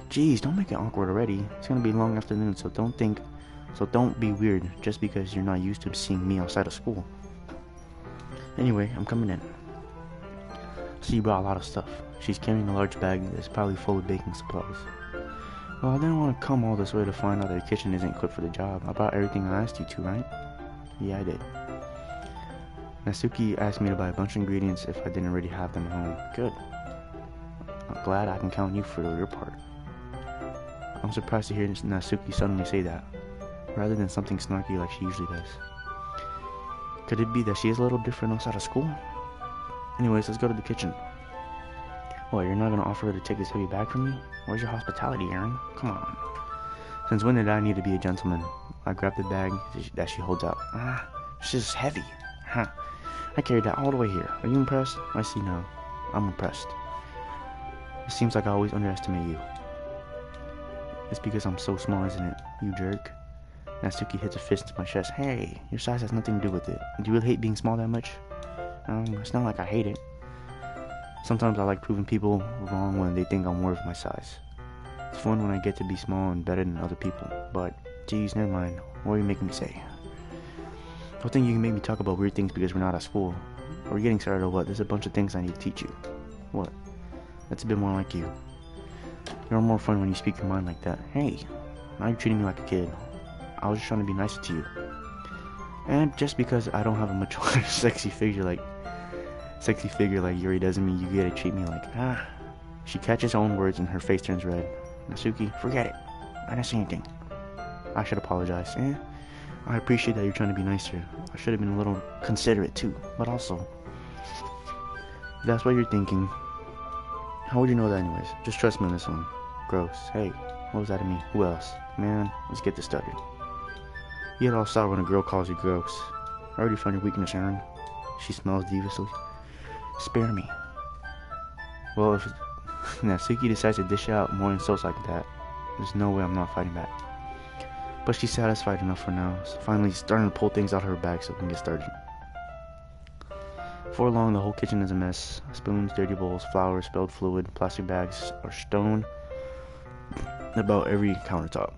Jeez, don't make it awkward already. It's gonna be a long afternoon, so don't be weird just because you're not used to seeing me outside of school. Anyway, I'm coming in. She brought a lot of stuff. She's carrying a large bag that's probably full of baking supplies. Well, I didn't want to come all this way to find out that the kitchen isn't equipped for the job. I brought everything I asked you to, right? Yeah, I did. Natsuki asked me to buy a bunch of ingredients if I didn't already have them at home. Good. I'm glad I can count on you for your part. I'm surprised to hear Natsuki suddenly say that, rather than something snarky like she usually does. Could it be that she is a little different outside of school? Anyways, let's go to the kitchen. What, you're not going to offer her to take this heavy bag from me? Where's your hospitality, Aaron? Come on. Since when did I need to be a gentleman? I grabbed the bag that she holds out. It's just heavy. Huh. I carried that all the way here. Are you impressed? I see no. I'm impressed. It seems like I always underestimate you. It's because I'm so small, isn't it? You jerk. Natsuki hits a fist into my chest. Hey, your size has nothing to do with it. Do you really hate being small that much? It's not like I hate it. Sometimes I like proving people wrong when they think I'm worth my size. It's fun when I get to be small and better than other people. But, geez, never mind. What are you making me say? Don't think you can make me talk about weird things because we're not at school. Are we getting started or what? There's a bunch of things I need to teach you. What? That's a bit more like you. You're more fun when you speak your mind like that. Hey, now you're treating me like a kid. I was just trying to be nicer to you. And just because I don't have a much sexy figure like Yuri doesn't mean you gotta treat me like, She catches her own words and her face turns red. Natsuki, forget it. I didn't say anything. I should apologize. I appreciate that you're trying to be nicer. I should have been a little considerate too. But also, if that's what you're thinking, how would you know that anyways? Just trust me on this one. Gross. Hey, what was that to me? Who else? Man, let's get this started. You get all sour when a girl calls you gross. I already found your weakness, Aaron. She smells deviously. Spare me. Well, if Natsuki decides to dish out more insults like that, there's no way I'm not fighting back. But she's satisfied enough for now, so finally starting to pull things out of her bag so we can get started. Before long, the whole kitchen is a mess. Spoons, dirty bowls, flour, spilled fluid, plastic bags are strewn about every countertop.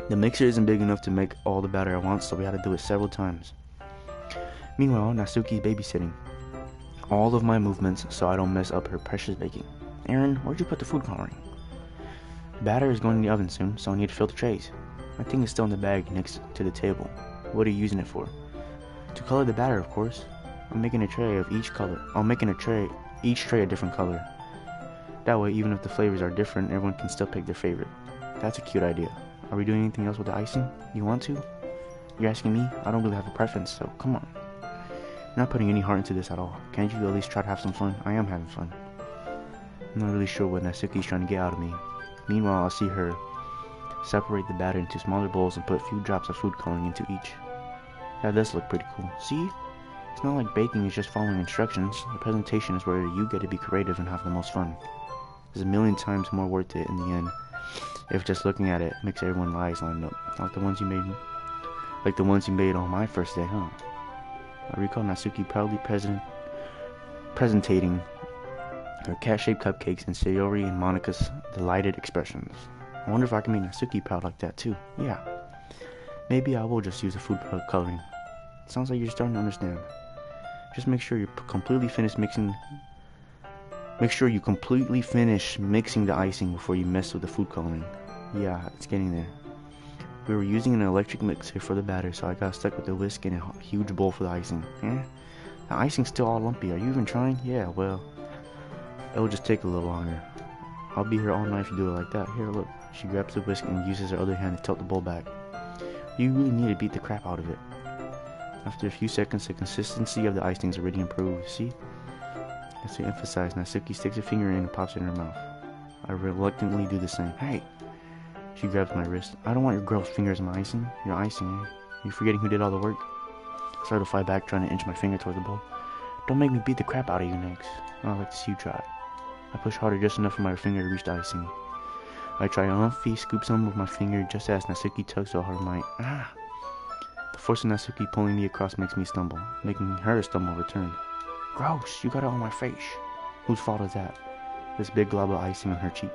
The mixer isn't big enough to make all the batter at once, so we had to do it several times. Meanwhile, Natsuki's babysitting all of my movements so I don't mess up her precious baking. Aaron, where'd you put the food coloring? The batter is going in the oven soon, so I need to fill the trays. My thing is still in the bag next to the table. What are you using it for? To color the batter, of course. I'm making a tray of each color. Each tray a different color. That way, even if the flavors are different, everyone can still pick their favorite. That's a cute idea. Are we doing anything else with the icing? You want to? You're asking me? I don't really have a preference, so come on. You're not putting any heart into this at all. Can't you at least try to have some fun? I am having fun. I'm not really sure what Natsuki's trying to get out of me. Meanwhile, I'll see her separate the batter into smaller bowls and put a few drops of food coloring into each. That does look pretty cool. See? It's not like baking is just following instructions. The presentation is where you get to be creative and have the most fun. It's a million times more worth it in the end if just looking at it makes everyone's eyes line up. Like the ones you made on my first day, huh? I recall Natsuki proudly presentating her cat-shaped cupcakes and Sayori and Monika's delighted expressions. I wonder if I can make Natsuki proud like that too. Yeah. Maybe I will just use the food coloring. Sounds like you're starting to understand. Just make sure you completely finish mixing the icing before you mess with the food coloring. Yeah, it's getting there. We were using an electric mixer for the batter, so I got stuck with the whisk and a huge bowl for the icing. The icing's still all lumpy. Are you even trying? Yeah, well, it'll just take a little longer. I'll be here all night if you do it like that. Here, look. She grabs the whisk and uses her other hand to tilt the bowl back. You really need to beat the crap out of it. After a few seconds, the consistency of the icing's already improved. See? As to emphasize, Natsuki sticks a finger in and pops it in her mouth. I reluctantly do the same. Hey! She grabs my wrist. I don't want your gross fingers in my icing. You're icing, eh? You forgetting who did all the work? I start to fight back, trying to inch my finger towards the bowl. Don't make me beat the crap out of you next. I'd like to see you try. I push harder just enough for my finger to reach the icing. I triumphantly scoop some with my finger just as Natsuki tugs so hard might. The force of Natsuki pulling me across makes me stumble, making her stumble return. Gross, you got it on my face. Whose fault is that? This big glob of icing on her cheek.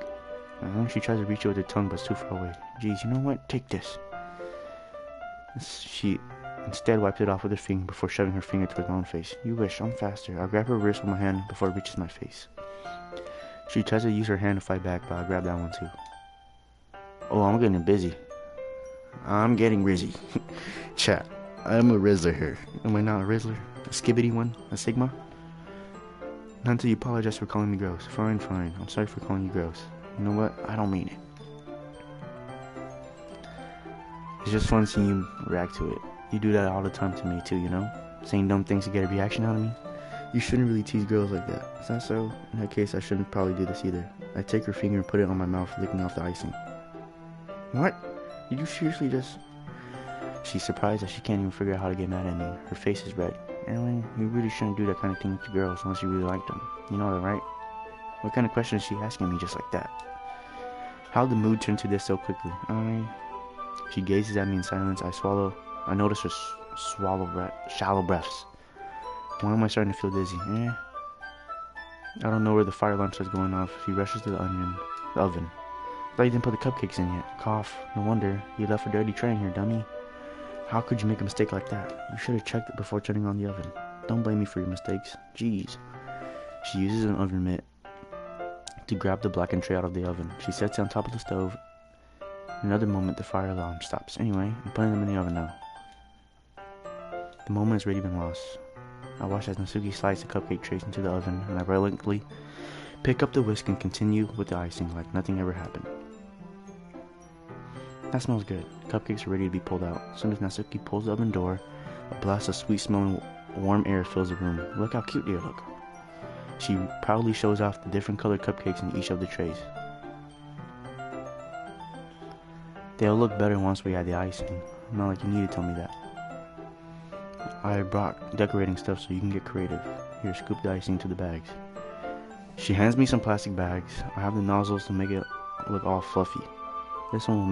She tries to reach it with her tongue, but it's too far away. Geez, you know what? Take this. She instead wipes it off with her finger before shoving her finger towards my own face. You wish, I'm faster. I grab her wrist with my hand before it reaches my face. She tries to use her hand to fight back, but I grab that one too. Oh, I'm getting busy. I'm getting busy. Chat, I'm a Rizzler here. Am I not a Rizzler? A skibbity one? A Sigma? Not until you apologize for calling me gross. Fine. I'm sorry for calling you gross. You know what? I don't mean it. It's just fun seeing you react to it. You do that all the time to me too, you know? Saying dumb things to get a reaction out of me. You shouldn't really tease girls like that. Is that so? In that case, I shouldn't probably do this either. I take her finger and put it on my mouth, licking off the icing. What? Did you seriously just... She's surprised that she can't even figure out how to get mad at me. Her face is red. Aaron, you really shouldn't do that kind of thing to girls unless you really like them. You know that, right? What kind of question is she asking me just like that? How'd the mood turn to this so quickly? She gazes at me in silence. I notice her shallow breaths. Why am I starting to feel dizzy? I don't know where the fire alarm starts going off. She rushes to the oven. Thought you didn't put the cupcakes in yet. Cough. No wonder. You left a dirty tray in here, dummy. How could you make a mistake like that? You should have checked it before turning on the oven. Don't blame me for your mistakes. Jeez. She uses an oven mitt to grab the blackened tray out of the oven. She sets it on top of the stove. In another moment, the fire alarm stops. Anyway, I'm putting them in the oven now. The moment has already been lost. I watch as Natsuki slides the cupcake trays into the oven, and I reluctantly pick up the whisk and continue with the icing like nothing ever happened. That smells good. The cupcakes are ready to be pulled out. As soon as Natsuki pulls the oven door, a blast of sweet-smelling warm air fills the room. Look how cute they look. She proudly shows off the different colored cupcakes in each of the trays. They'll look better once we add the icing. Not like you need to tell me that. I brought decorating stuff so you can get creative. Here, scoop the icing into the bags. She hands me some plastic bags. I have the nozzles to make it look all fluffy. This one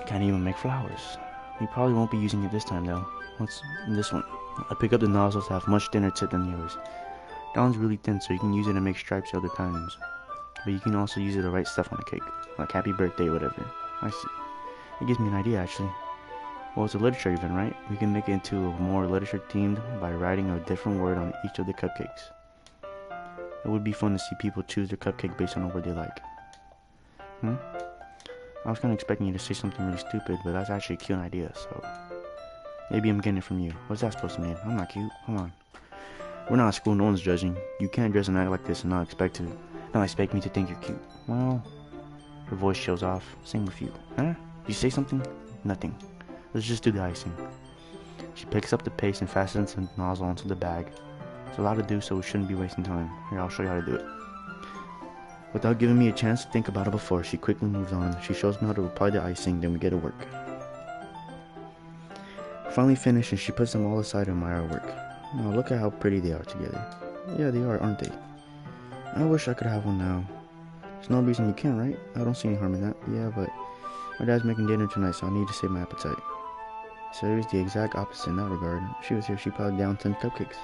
can't even make flowers. We probably won't be using it this time though. What's in this one? I pick up the nozzles to have much thinner tip than the others. That one's really thin, so you can use it to make stripes other times. But you can also use it to write stuff on a cake, like happy birthday or whatever. I see. It gives me an idea actually. Well, it's a literature event, right? We can make it into a more literature themed by writing a different word on each of the cupcakes. It would be fun to see people choose their cupcake based on a word they like. I was kind of expecting you to say something really stupid, but that's actually a cute idea, so... Maybe I'm getting it from you. What's that supposed to mean? I'm not cute. Come on. We're not at school, no one's judging. You can't dress and act like this and not expect me to think you're cute. Well... Her voice shows off. Same with you. Did you say something? Nothing. Let's just do the icing. She picks up the paste and fastens the nozzle onto the bag. It's a lot to do, so we shouldn't be wasting time. Here, I'll show you how to do it. Without giving me a chance to think about it before, she quickly moves on. She shows me how to apply the icing, then we get to work. Finally finished, and she puts them all aside in my artwork. Now look at how pretty they are together. Yeah, they are, aren't they? I wish I could have one now. There's no reason you can't, right? I don't see any harm in that. Yeah, but my dad's making dinner tonight, so I need to save my appetite. Sarah's the exact opposite in that regard. If she was here, she'd probably down 10 cupcakes.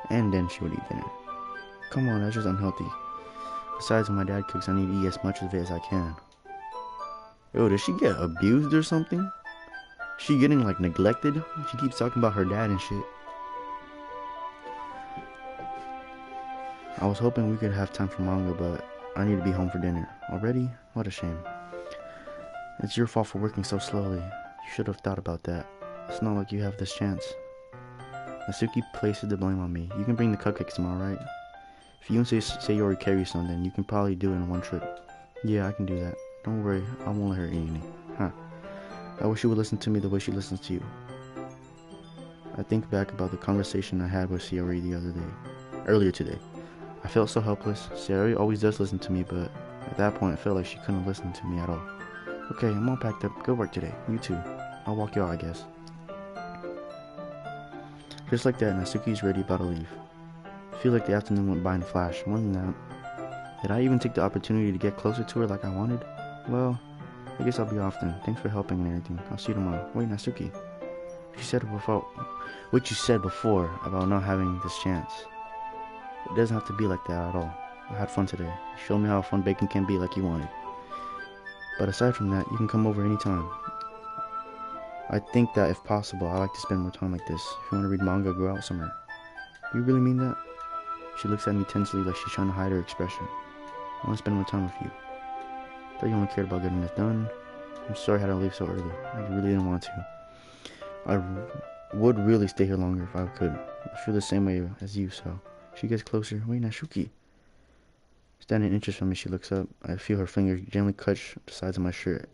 And then she would eat dinner. Come on, that's just unhealthy. Besides, when my dad cooks, I need to eat as much of it as I can. Yo, did she get abused or something? She getting, like, neglected? She keeps talking about her dad and shit. I was hoping we could have time for manga, but I need to be home for dinner. Already? What a shame. It's your fault for working so slowly. You should have thought about that. It's not like you have this chance. Natsuki places the blame on me. You can bring the cupcakes tomorrow, right? If you and Sayori carry some, then you can probably do it in one trip. Yeah, I can do that. Don't worry, I won't let her eat any. I wish you would listen to me the way she listens to you. I think back about the conversation I had with Sayori earlier today. I felt so helpless. Sayori always does listen to me, but at that point I felt like she couldn't listen to me at all. Okay, I'm all packed up. Good work today. You too. I'll walk you out, I guess. Just like that, Natsuki's ready about to leave. I feel like the afternoon went by in a flash. More than that, did I even take the opportunity to get closer to her like I wanted? Well, I guess I'll be off then. Thanks for helping and everything. I'll see you tomorrow. Wait, Natsuki. What you said before about not having this chance. It doesn't have to be like that at all. I had fun today. You showed me how fun baking can be like you wanted. But aside from that, you can come over anytime. I think that if possible, I like to spend more time like this. If you want to read manga, go out somewhere. You really mean that? She looks at me tensely like she's trying to hide her expression. I want to spend more time with you. I thought you only cared about getting this done. I'm sorry I had to leave so early. I really didn't want to. I would really stay here longer if I could. I feel the same way as you, so... She gets closer. Wait, Natsuki. Standing inches from me, she looks up. I feel her fingers gently touch the sides of my shirt.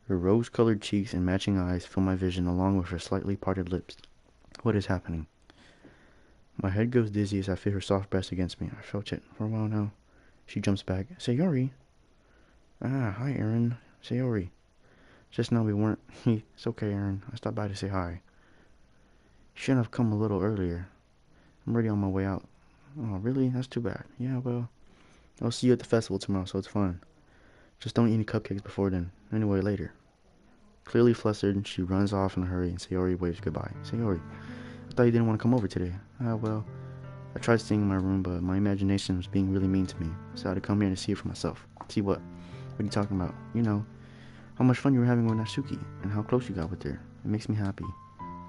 Her rose-colored cheeks and matching eyes fill my vision along with her slightly parted lips. What is happening? My head goes dizzy as I feel her soft breast against me. I felt it for a while now. She jumps back. Sayori. Ah, hi, Aaron. Sayori. Just now we weren't. It's okay, Aaron. I stopped by to say hi. Shouldn't have come a little earlier. I'm already on my way out. Oh, really? That's too bad. Yeah, well, I'll see you at the festival tomorrow, so it's fun. Just don't eat any cupcakes before then. Anyway, later. Clearly flustered, she runs off in a hurry, and Sayori waves goodbye. Sayori, I thought you didn't want to come over today. Ah, well, I tried staying in my room, but my imagination was being really mean to me, so I had to come here to see it for myself. See what? What are you talking about? You know, how much fun you were having with Natsuki, and how close you got with her. It makes me happy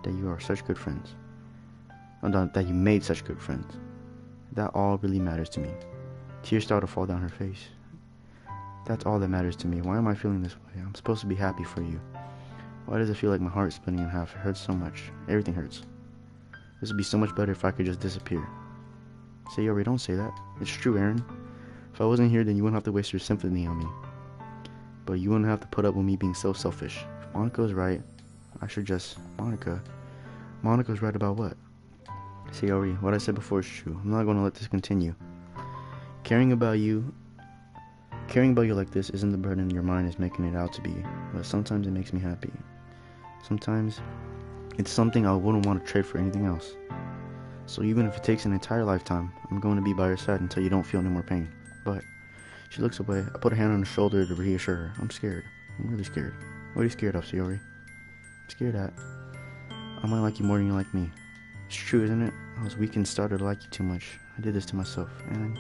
that you are such good friends. That you made such good friends. That all really matters to me. Tears start to fall down her face. That's all that matters to me. Why am I feeling this way? I'm supposed to be happy for you. Why does it feel like my heart's splitting in half? It hurts so much. Everything hurts. This would be so much better if I could just disappear. Sayori, don't say that. It's true, Aaron. If I wasn't here, then you wouldn't have to waste your sympathy on me. But you wouldn't have to put up with me being so selfish. If Monika's right, I should just... Monika's right about what? Sayori, what I said before is true. I'm not going to let this continue. Caring about you like this isn't the burden your mind is making it out to be, but sometimes it makes me happy. Sometimes it's something I wouldn't want to trade for anything else. So even if it takes an entire lifetime, I'm going to be by your side until you don't feel any more pain. But she looks away. I put a hand on her shoulder to reassure her. I'm scared. I'm really scared. What are you scared of, Sayori? I'm scared that I might like you more than you like me. It's true, isn't it? I was weak and started to like you too much. I did this to myself, and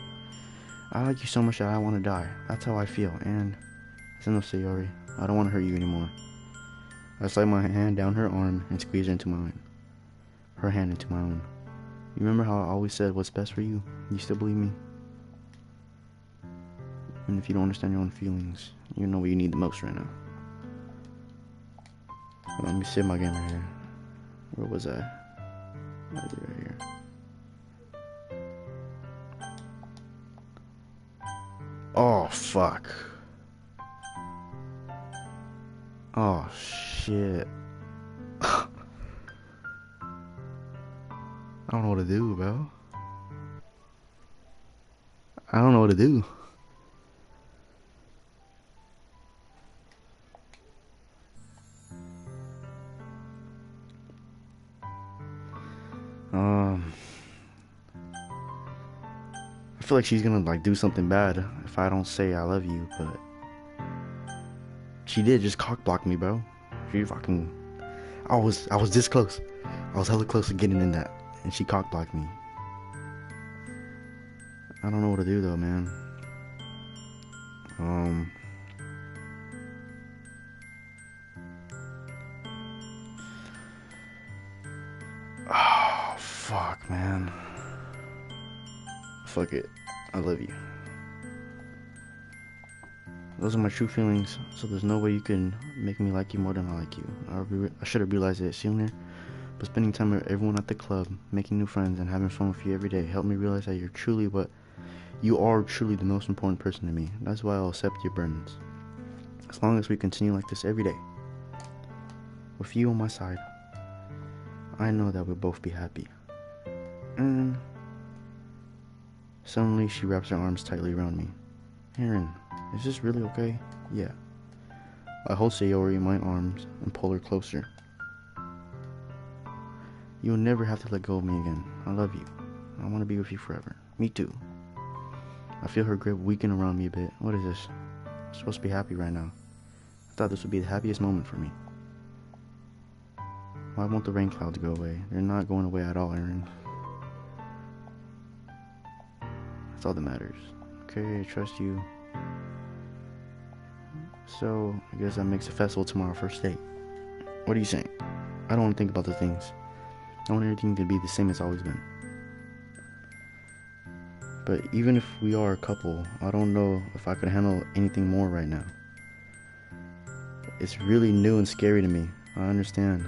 I like you so much that I want to die. That's how I feel, and it's enough, Sayori. I don't want to hurt you anymore. I slide my hand down her arm and squeeze her into mine. Her hand into my own. You remember how I always said what's best for you? You still believe me? Even if you don't understand your own feelings, you know what you need the most right now. Hold on, let me save my game right here. Where was I? Right here. Oh, fuck. Oh, shit. I don't know what to do, bro. I don't know what to do. I feel like she's gonna like do something bad if I don't say I love you, but she did just cock block me, bro. She fucking, I was this close. I was hella close to getting in that, and she cock blocked me. I don't know what to do though, man. Oh, fuck, man. Fuck it. I love you. Those are my true feelings, so there's no way you can make me like you more than I like you. I should have realized it sooner, but spending time with everyone at the club, making new friends, and having fun with you every day helped me realize that you are truly the most important person to me. That's why I'll accept your burdens. As long as we continue like this every day, with you on my side, I know that we'll both be happy. And suddenly she wraps her arms tightly around me. Aaron, is this really okay? Yeah. I hold Sayori in my arms and pull her closer. You'll never have to let go of me again. I love you. I want to be with you forever. Me too. I feel her grip weaken around me a bit. What is this? I'm supposed to be happy right now. I thought this would be the happiest moment for me. Why won't the rain clouds go away? They're not going away at all, Aaron. That's all that matters. Okay, I trust you. So, I guess that makes the festival tomorrow first date. What are you saying? I don't want to think about the things. I want everything to be the same as it's always been. But even if we are a couple, I don't know if I could handle anything more right now. It's really new and scary to me. I understand.